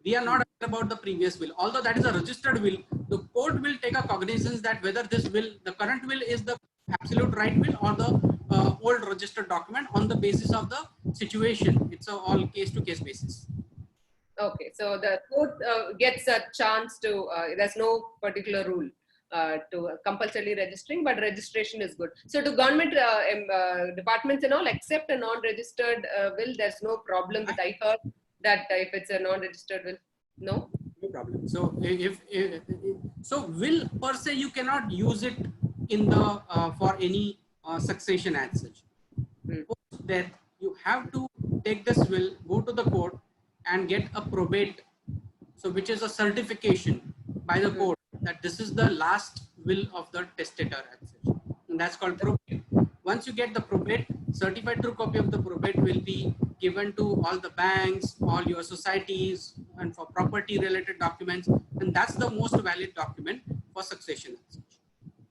We are not aware about the previous will. Although that is a registered will, the court will take a cognizance that whether this will, the current will is the absolute right will or the old registered document on the basis of the situation. It's a all case to case basis. Okay, so the court gets a chance to, there's no particular rule to compulsorily registering, but registration is good. So do government departments and all accept a non-registered will? There's no problem that I heard that if it's a non-registered will, no? No problem. So so will per se, you cannot use it in the for any succession as such. Post death, you have to take this will, go to the court and get a probate, so which is a certification by the court that this is the last will of the testator as such. And that's called probate. Once you get the probate, certified true copy of the probate will be given to all the banks, all your societies, and for property related documents, and that's the most valid document for succession as such.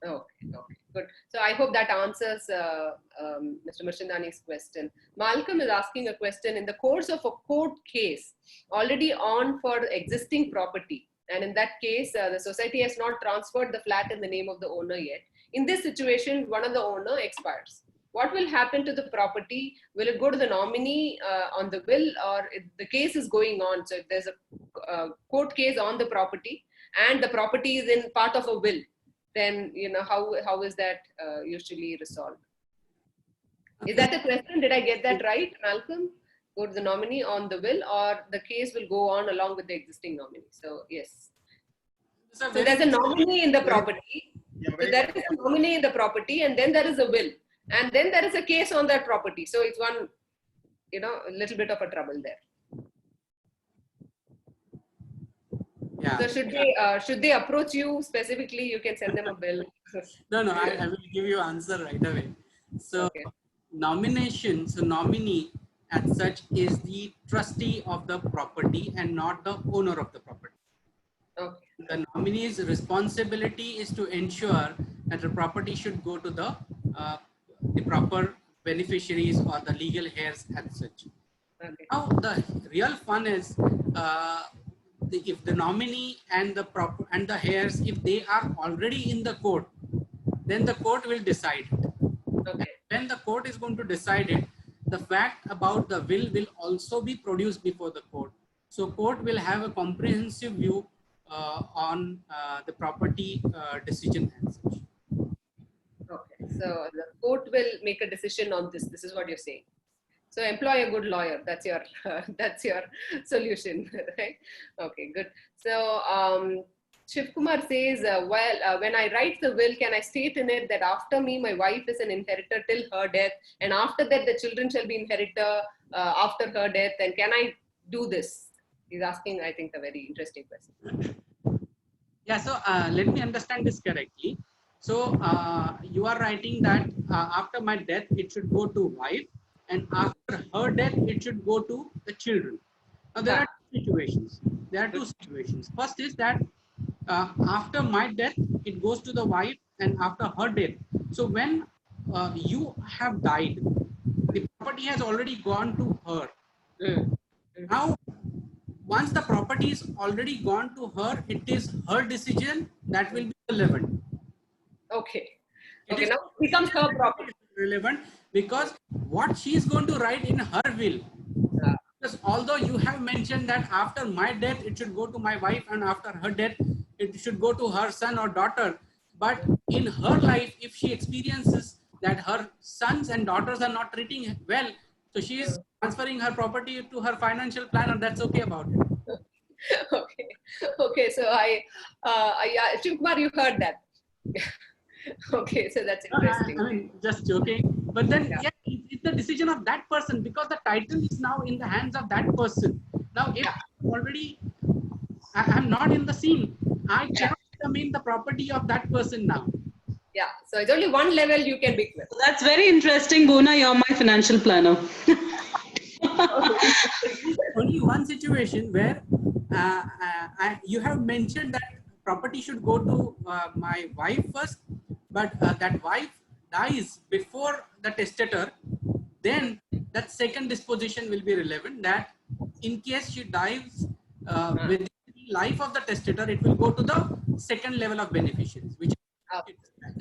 Okay, okay, good. So I hope that answers Mr. Mirchandani's question. Malcolm is asking a question: in the course of a court case already on for existing property, and in that case, the society has not transferred the flat in the name of the owner yet. In this situation, one of the owner expires. What will happen to the property? Will it go to the nominee on the will, or the case is going on? So if there's a court case on the property and the property is in part of a will, then how is that usually resolved? Is that the question? Did I get that right, Malcolm? Go to the nominee on the will, or the case will go on along with the existing nominee? So yes. So there's a nominee in the property. So there is a nominee in the property, and then there is a will, and then there is a case on that property. So it's one, a little bit of a trouble there. Yeah. So should they approach you specifically? You can send them a bill. No, I will give you answer right away. So okay. Nomination, so nominee as such is the trustee of the property and not the owner of the property. Okay. The nominee's responsibility is to ensure that the property should go to the proper beneficiaries or the legal heirs as such. Okay. Now the real fun is if the nominee and the heirs, if they are already in the court, then the court will decide it. Okay. When the court is going to decide it, the fact about the will also be produced before the court. So court will have a comprehensive view on the property decision as such. Okay, so the court will make a decision on this. This is what you're saying. So employ a good lawyer. That's your solution, right? Okay, good. So Shiv Kumar says, when I write the will, can I state in it that after me, my wife is an inheritor till her death, and after that, the children shall be inheritor after her death? And can I do this? He's asking, I think, a very interesting question. Yeah. So let me understand this correctly. So you are writing that after my death, it should go to wife, and after her death, it should go to the children. Now there are two situations. First is that after my death, it goes to the wife, and after her death. So when you have died, the property has already gone to her. Now, once the property is already gone to her, it is her decision that will be relevant. Okay. Okay, now it becomes her property. Relevant because what she is going to write in her will. Because although you have mentioned that after my death, it should go to my wife, and after her death, it should go to her son or daughter. But in her life, if she experiences that her sons and daughters are not treating her well, so she is transferring her property to her financial planner. That's okay about it. Okay. Okay. So yeah, Shiv Kumar, you heard that. Okay. So that's interesting. I mean, just joking. But then, yeah, it's the decision of that person, because the title is now in the hands of that person. Now, if already I'm not in the scene, I cannot determine the property of that person now. Yeah. So it's only one level you can be clear. That's very interesting, Bhuvna. You're my financial planner. Only one situation where you have mentioned that property should go to my wife first, but that wife dies before the testator, then that second disposition will be relevant, that in case she dies within the life of the testator, it will go to the second level of beneficiaries, which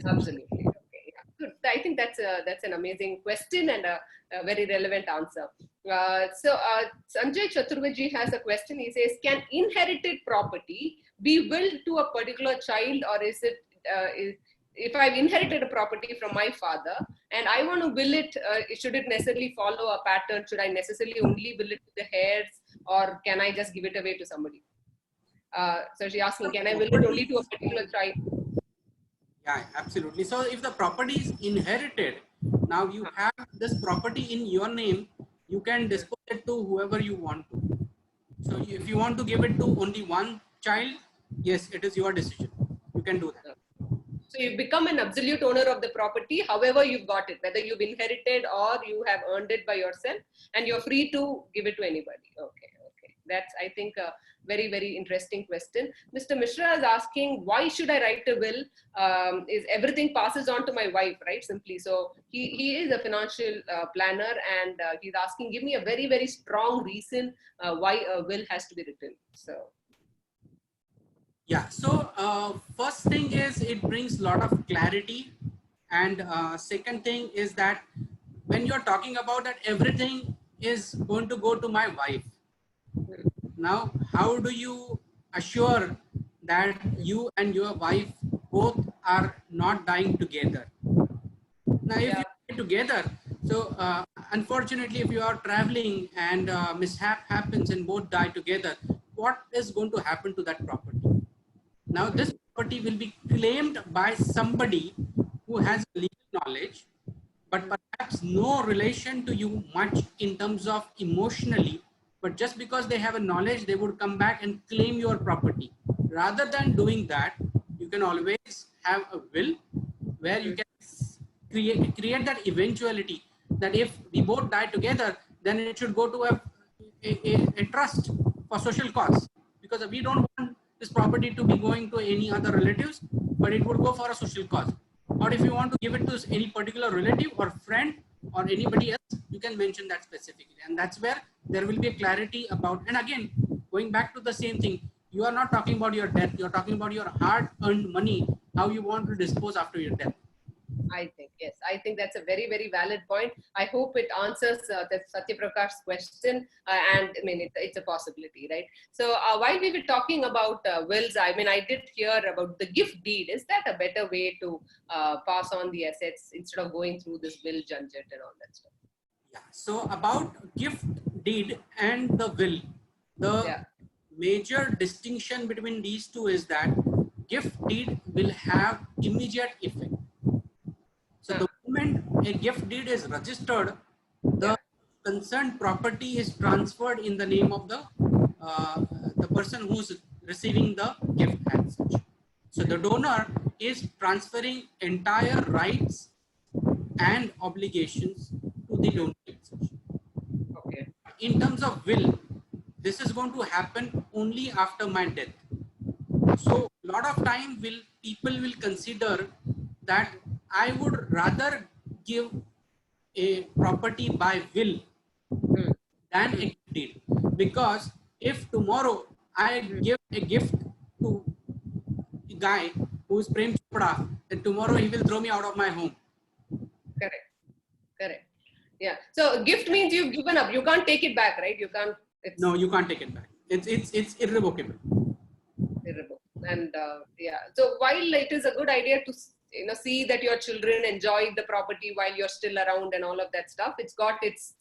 Absolutely. Okay. Yeah. Good. I think that's an amazing question and a very relevant answer. Sanjay Chaturvedi has a question. He says, "Can inherited property be willed to a particular child, or is it if I've inherited a property from my father and I want to will it, should it necessarily follow a pattern? Should I necessarily only will it to the heirs, or can I just give it away to somebody?" So she's asking, can I will it only to a particular child? Yeah, absolutely. So if the property is inherited, now you have this property in your name, you can dispose it to whoever you want to. So if you want to give it to only one child, yes, it is your decision. You can do that. So you become an absolute owner of the property, however you've got it, whether you've inherited or you have earned it by yourself, and you're free to give it to anybody. Okay. That's, I think, a very, very interesting question. Mr. Mishra is asking, why should I write a will? Is everything passes on to my wife, right? Simply. So he is a financial planner, and he's asking, give me a very, very strong reason why a will has to be written. So. Yeah, so first thing is it brings a lot of clarity, and second thing is that when you're talking about that everything is going to go to my wife, now how do you assure that you and your wife both are not dying together? Now if you die together, so unfortunately if you are traveling and mishap happens and both die together, what is going to happen to that property? Now, this property will be claimed by somebody who has legal knowledge, but perhaps no relation to you much in terms of emotionally, but just because they have a knowledge, they would come back and claim your property. Rather than doing that, you can always have a will where you can create that eventuality that if we both die together, then it should go to a trust for social cause, because we don't want this property to be going to any other relatives, but it would go for a social cause. Or if you want to give it to any particular relative or friend or anybody else, you can mention that specifically. And that's where there will be a clarity about, and again, going back to the same thing, you are not talking about your death, you're talking about your hard-earned money, how you want to dispose after your death. I think, yes, I think that's a very, very valid point. I hope it answers the Satyaprakash's question, and I mean, it's a possibility, right? So while we were talking about wills, I mean, I did hear about the gift deed. Is that a better way to pass on the assets instead of going through this will junket and all that stuff? Yeah, so about gift deed and the will, the major distinction between these two is that gift deed will have immediate effect. So the moment a gift deed is registered, the concerned property is transferred in the name of the person who's receiving the gift as such. So the donor is transferring entire rights and obligations to the donor as such. Okay. In terms of will, this is going to happen only after my death. So a lot of time people will consider that I would rather give a property by will than a gift deed, because if tomorrow I give a gift to a guy who is Prem Chopra, then tomorrow he will throw me out of my home. Correct. Yeah. So gift means you've given up. You can't take it back, right? You can't. No, you can't take it back. It's irrevocable. And so while it is a good idea to see that your children enjoy the property while you're still around and all of that stuff, it's got its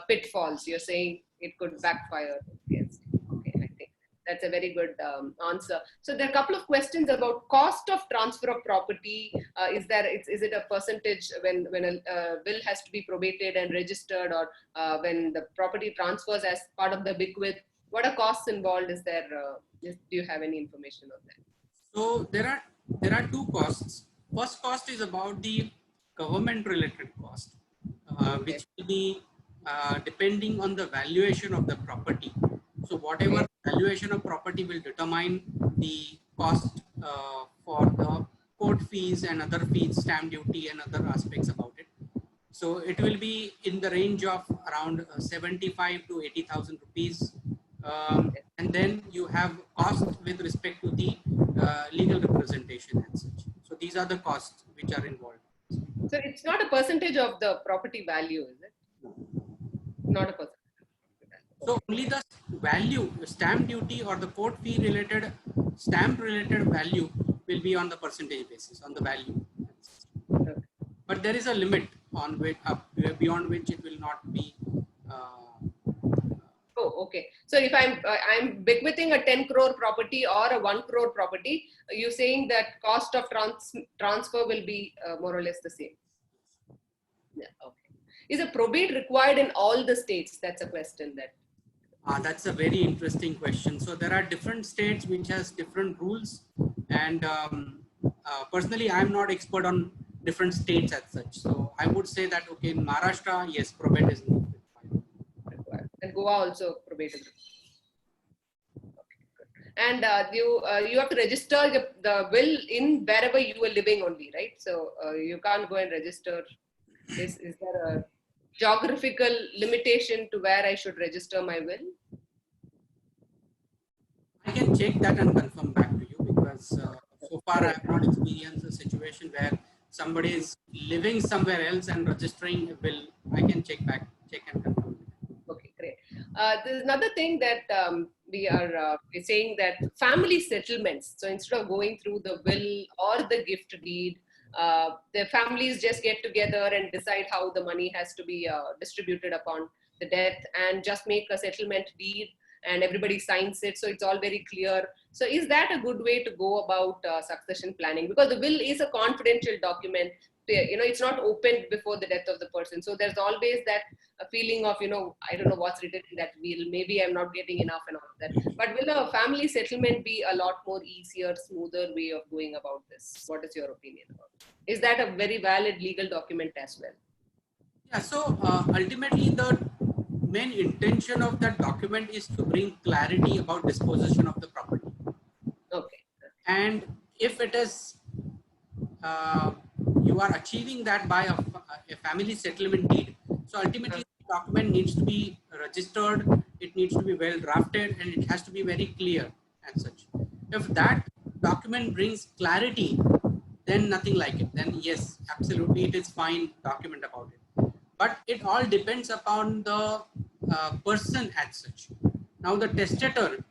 pitfalls. You're saying it could backfire. Yes. Okay, I think that's a very good answer. So there are a couple of questions about cost of transfer of property. Is it a percentage when a will has to be probated and registered, or when the property transfers as part of the bequest? What are costs involved? Is there? Do you have any information on that? So there are two costs. First cost is about the government related cost, which will be depending on the valuation of the property. So whatever valuation of property will determine the cost for the court fees and other fees, stamp duty and other aspects about it. So it will be in the range of around 75 to 80,000 rupees. And then you have cost with respect to the legal representation and such. So these are the costs which are involved. So it's not a percentage of the property value, is it? Not a percentage. So only the value, stamp duty or the court fee related, stamp related value will be on the percentage basis, on the value. Okay. But there is a limit on which, beyond which it will not be. Oh, okay. So if I'm bequeathing a 10 crore property or a 1 crore property, you're saying that cost of transfer will be more or less the same. Yeah. Okay. Is a probate required in all the states? That's a question that. That's a very interesting question. So there are different states which has different rules, and personally, I'm not expert on different states as such. So I would say that okay, in Maharashtra, yes, probate is not required. And Goa also probate is required. Okay, good. And you have to register the will in wherever you were living only, right? So you can't go and register. Is there a geographical limitation to where I should register my will? I can check that and confirm back to you, because so far I have not experienced a situation where somebody is living somewhere else and registering a will. I can check and confirm. Okay, great. There's another thing that we're saying, that family settlements. So instead of going through the will or the gift deed, the families just get together and decide how the money has to be distributed upon the death, and just make a settlement deed and everybody signs it. So it's all very clear. So is that a good way to go about succession planning? Because the will is a confidential document. It's not opened before the death of the person. So there's always that feeling of, I don't know what's written in that will. Maybe I'm not getting enough and all of that. But will a family settlement be a lot more easier, smoother way of going about this? What is your opinion about it? Is that a very valid legal document as well? Yeah, so ultimately the main intention of that document is to bring clarity about disposition of the property. Okay. And if it is, you are achieving that by a family settlement deed, so ultimately the document needs to be registered, it needs to be well drafted, and it has to be very clear and such. If that document brings clarity, then nothing like it. Then yes, absolutely, it is fine document about it. But it all depends upon the person as such. Now the testator,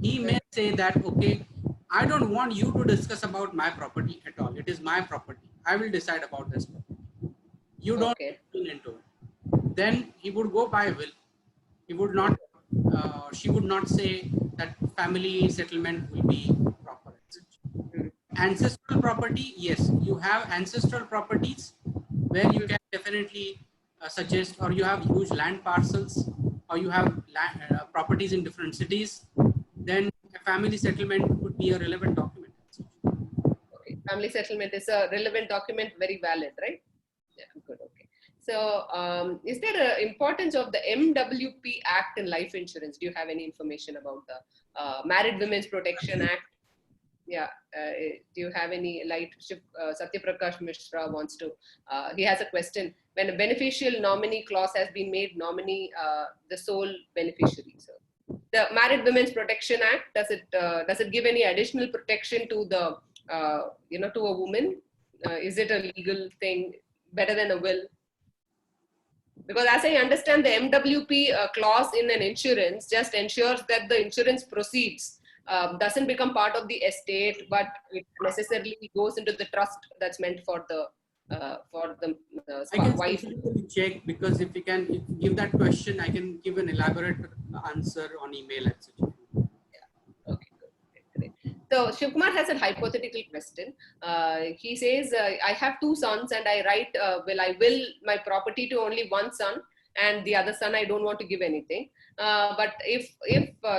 he may say that, okay, I don't want you to discuss about my property at all. It is my property. I will decide about this property. You don't get into it. Then he would go by will. He would not, she would not say that family settlement will be proper as such. Ancestral property, yes, you have ancestral properties where you can definitely suggest, or you have huge land parcels, or you have properties in different cities, then a family settlement would be a relevant document. Okay, family settlement is a relevant document, very valid, right? Yeah, good, okay. So is there an importance of the MWP Act in life insurance? Do you have any information about the Married Women's Protection Act? Yeah, do you have any light? Satyaprakash Mishra wants to, he has a question. When a beneficial nominee clause has been made nominee the sole beneficiary. So the Married Women's Protection Act, does it give any additional protection to the, to a woman? Is it a legal thing better than a will? Because as I understand, the MWP clause in an insurance just ensures that the insurance proceeds. Doesn't become part of the estate, but it necessarily goes into the trust that's meant for the I can wife. Check, because if you give that question, I can give an elaborate answer on email, etc. Yeah. Okay, good. Great. So Shivkumar has a hypothetical question. He says, I have two sons and I write, I will my property to only one son, and the other son I don't want to give anything. But if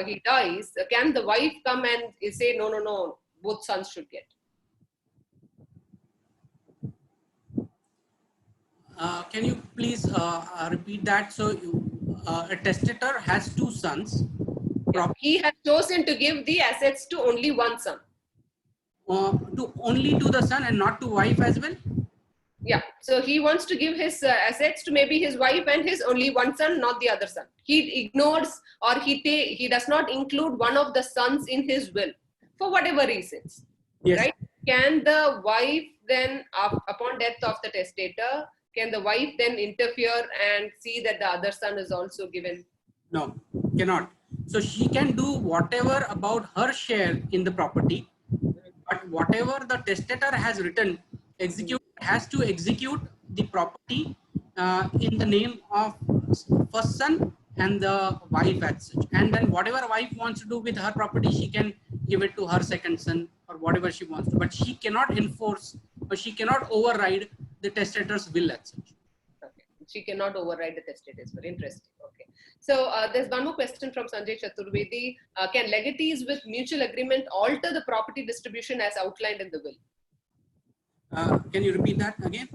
he dies, can the wife come and say, no, both sons should get? Can you please repeat that? So a testator has two sons. Yeah. He has chosen to give the assets to only one son. to only to the son and not to wife as well? Yeah, so he wants to give his assets to maybe his wife and his only one son, not the other son. He ignores or he does not include one of the sons in his will for whatever reasons. Yes. Right? Can the wife then, upon death of the testator, can the wife then interfere and see that the other son is also given? No, cannot. So she can do whatever about her share in the property, but whatever the testator has written, has to execute the property in the name of first son and the wife as such. And then whatever wife wants to do with her property, she can give it to her second son or whatever she wants to. But she cannot enforce or she cannot override the testator's will as such. Okay. She cannot override the testator's will. Interesting. Okay. So there's one more question from Sanjay Chaturvedi. Can legatees with mutual agreement alter the property distribution as outlined in the will? Can you repeat that again?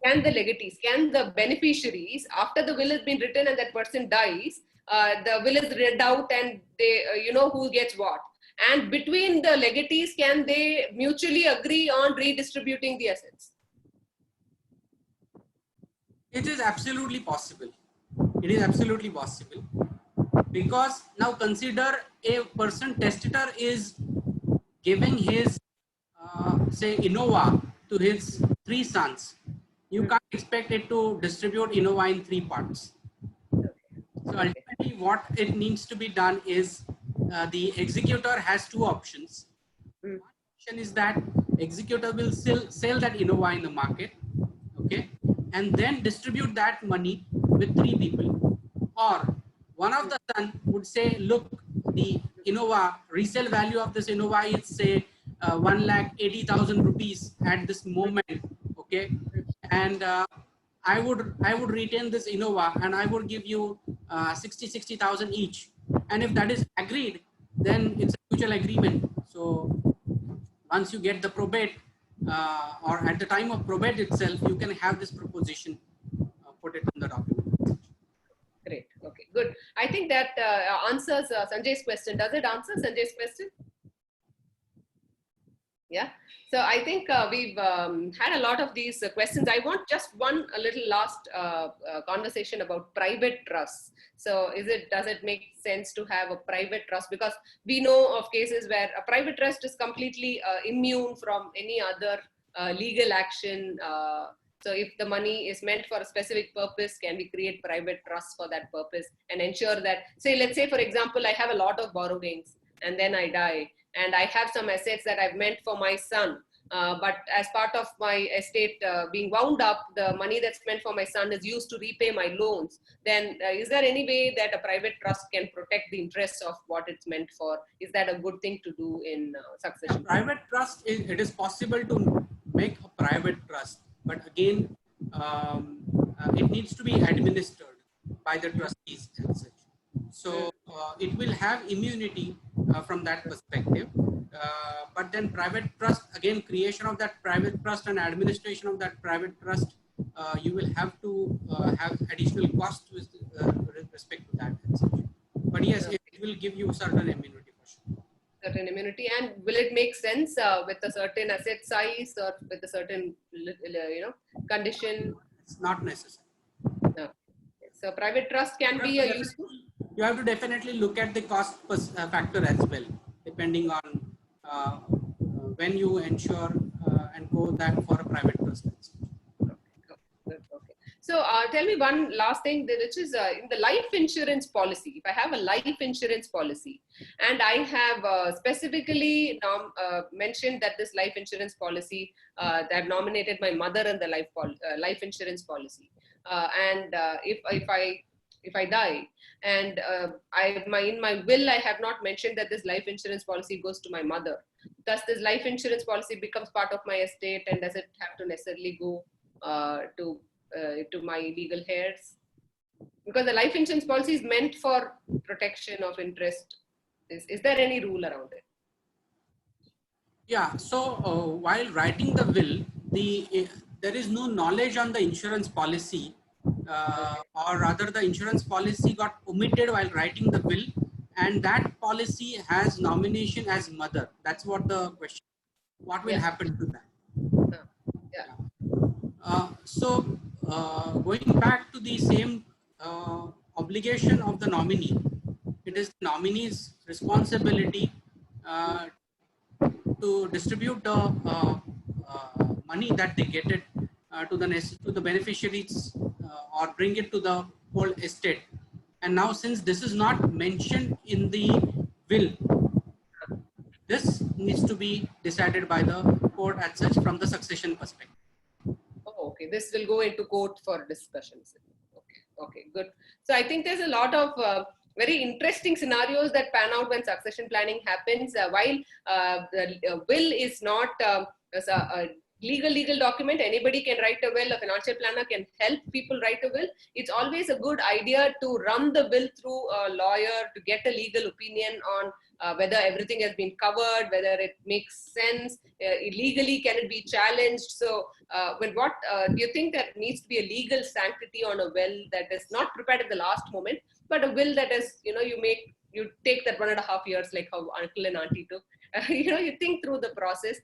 Can the legatees, can the beneficiaries, after the will has been written and that person dies, the will is read out and they, who gets what. And between the legatees, can they mutually agree on redistributing the assets? It is absolutely possible. It is absolutely possible. Because now consider a person testator is giving his, say, Innova to his 3 sons. You can't expect it to distribute Innova in 3 parts. So ultimately what it needs to be done is the executor has 2 options. One option is that executor will sell that Innova in the market, okay, and then distribute that money with 3 people. Or one of the son would say, look, the Innova resale value of this Innova is say 1,80,000 rupees at this moment, okay, and I would retain this Innova and I would give you 60,000 each. And if that is agreed, then it's a mutual agreement. So once you get the probate or at the time of probate itself, you can have this proposition, put it in the document. Great. Okay, good. I think that answers Sanjay's question. Does it answer Sanjay's question? Yeah. So I think we've had a lot of these questions. I want just a little last conversation about private trusts. So does it make sense to have a private trust? Because we know of cases where a private trust is completely immune from any other legal action. So if the money is meant for a specific purpose, can we create private trusts for that purpose and ensure that, let's say, for example, I have a lot of borrowings and then I die and I have some assets that I've meant for my son. But as part of my estate being wound up, the money that's meant for my son is used to repay my loans. Then is there any way that a private trust can protect the interests of what it's meant for? Is that a good thing to do in succession? Private trust, it is possible to make a private trust, but again, it needs to be administered by the trustees and such. So it will have immunity from that perspective. But then private trust, again, creation of that private trust and administration of that private trust, you will have to have additional costs with respect to that. But yes, it will give you certain immunity for sure. Certain immunity, and will it make sense with a certain asset size or with a certain condition? It's not necessary. No. So private trust can be a useful. You have to definitely look at the cost factor as well, depending on when you ensure and go that for a private trust. Okay. So tell me one last thing, which is in the life insurance policy. If I have a life insurance policy and I have specifically mentioned that this life insurance policy, that I've nominated my mother in the life insurance policy, and if I die and in my will, I have not mentioned that this life insurance policy goes to my mother. Does this life insurance policy becomes part of my estate, and does it have to necessarily go to my legal heirs? Because the life insurance policy is meant for protection of interest. Is there any rule around it? Yeah. So while writing the will, there is no knowledge on the insurance policy. Or rather the insurance policy got omitted while writing the will, and that policy has nomination as mother. That's what the question what will Yes. happen to that? Yeah. Going back to the same obligation of the nominee, it is the nominee's responsibility uh, to distribute the money that they get it to the beneficiaries or bring it to the whole estate. And now, since this is not mentioned in the will, this needs to be decided by the court as such from the succession perspective. Oh, okay. This will go into court for discussions. Okay. Okay. Good. So I think there's a lot of very interesting scenarios that pan out when succession planning happens. While the will is not as a legal document, anybody can write a will. A financial planner can help people write a will. It's always a good idea to run the will through a lawyer to get a legal opinion on whether everything has been covered, whether it makes sense, legally can it be challenged. So do you think that needs to be a legal sanctity on a will that is not prepared at the last moment, but a will that is, you take that 1.5 years, like how uncle and auntie took, you think through the process,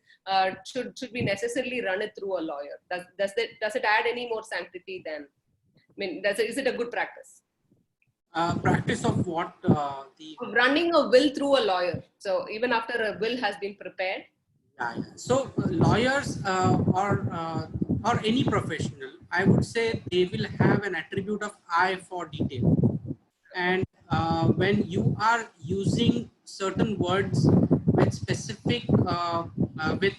should we necessarily run it through a lawyer? Does it add any more sanctity than, is it a good practice? Practice of what? Of running a will through a lawyer. So even after a will has been prepared. Yeah. So lawyers or any professional, I would say they will have an attribute of eye for detail. And when you are using certain words with specific with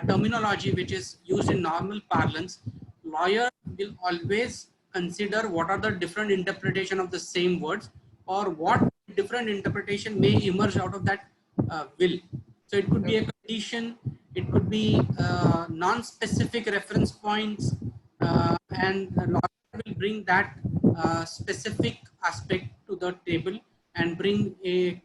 terminology which is used in normal parlance, lawyer will always consider what are the different interpretation of the same words, or what different interpretation may emerge out of that will. So it could be a condition, it could be non-specific reference points, and the lawyer will bring that specific aspect to the table and bring a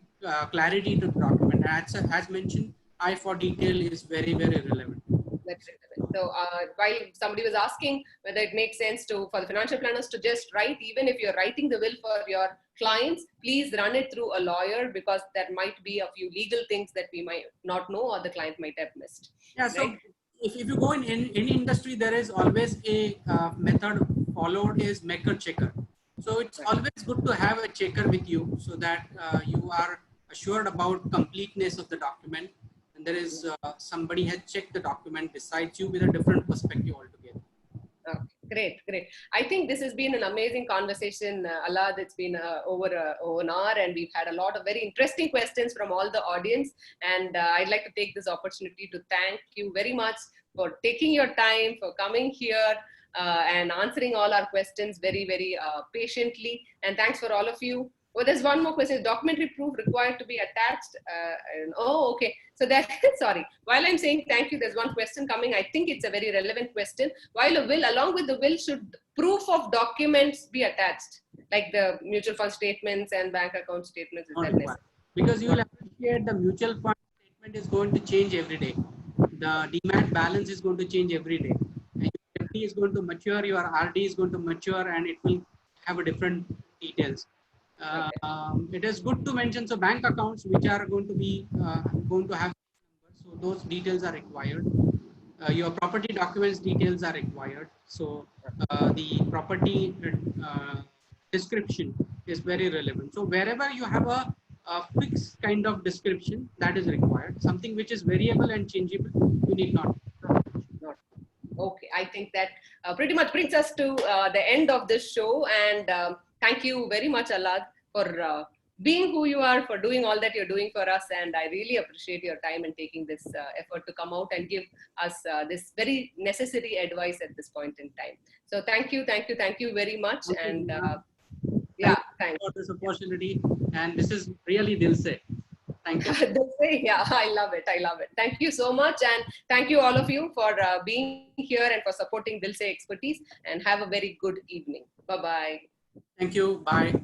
clarity to the document. As mentioned, eye for detail is very, very relevant. That's relevant. So while somebody was asking whether it makes sense for the financial planners to just write, even if you're writing the will for your clients, please run it through a lawyer, because there might be a few legal things that we might not know or the client might have missed. Yeah. Right? So if you go in any industry, there is always a method followed is maker checker. So it's always good to have a checker with you so that you are assured about completeness of the document, and there is somebody has checked the document besides you with a different perspective altogether. Okay, great. I think this has been an amazing conversation, Alad. It's been over an hour, and we've had a lot of very interesting questions from all the audience. And I'd like to take this opportunity to thank you very much for taking your time, for coming here and answering all our questions very, very patiently. And thanks for all of you. Oh, there's one more question. Documentary proof required to be attached. Okay. So that, sorry. While I'm saying thank you, there's one question coming. I think it's a very relevant question. While a will, along with the will, should proof of documents be attached? Like the mutual fund statements and bank account statements? Is that necessary? Because you will appreciate the mutual fund statement is going to change every day. The demat balance is going to change every day. And your FD is going to mature, your RD is going to mature, and it will have a different details. It is good to mention, so bank accounts which are going to be going to have numbers, so those details are required. Your property documents details are required. So the property description is very relevant. So wherever you have a fixed kind of description, that is required. Something which is variable and changeable, you need not. Okay, I think that pretty much brings us to the end of this show. And thank you very much, Alad, for being who you are, for doing all that you're doing for us. And I really appreciate your time and taking this effort to come out and give us this very necessary advice at this point in time. So thank you very much. And yeah, thanks for this opportunity. And this is really Dilse. Thank you. Yeah, I love it. Thank you so much. And thank you all of you for being here and for supporting Dilse Expertise, and have a very good evening. Bye-bye. Thank you. Bye.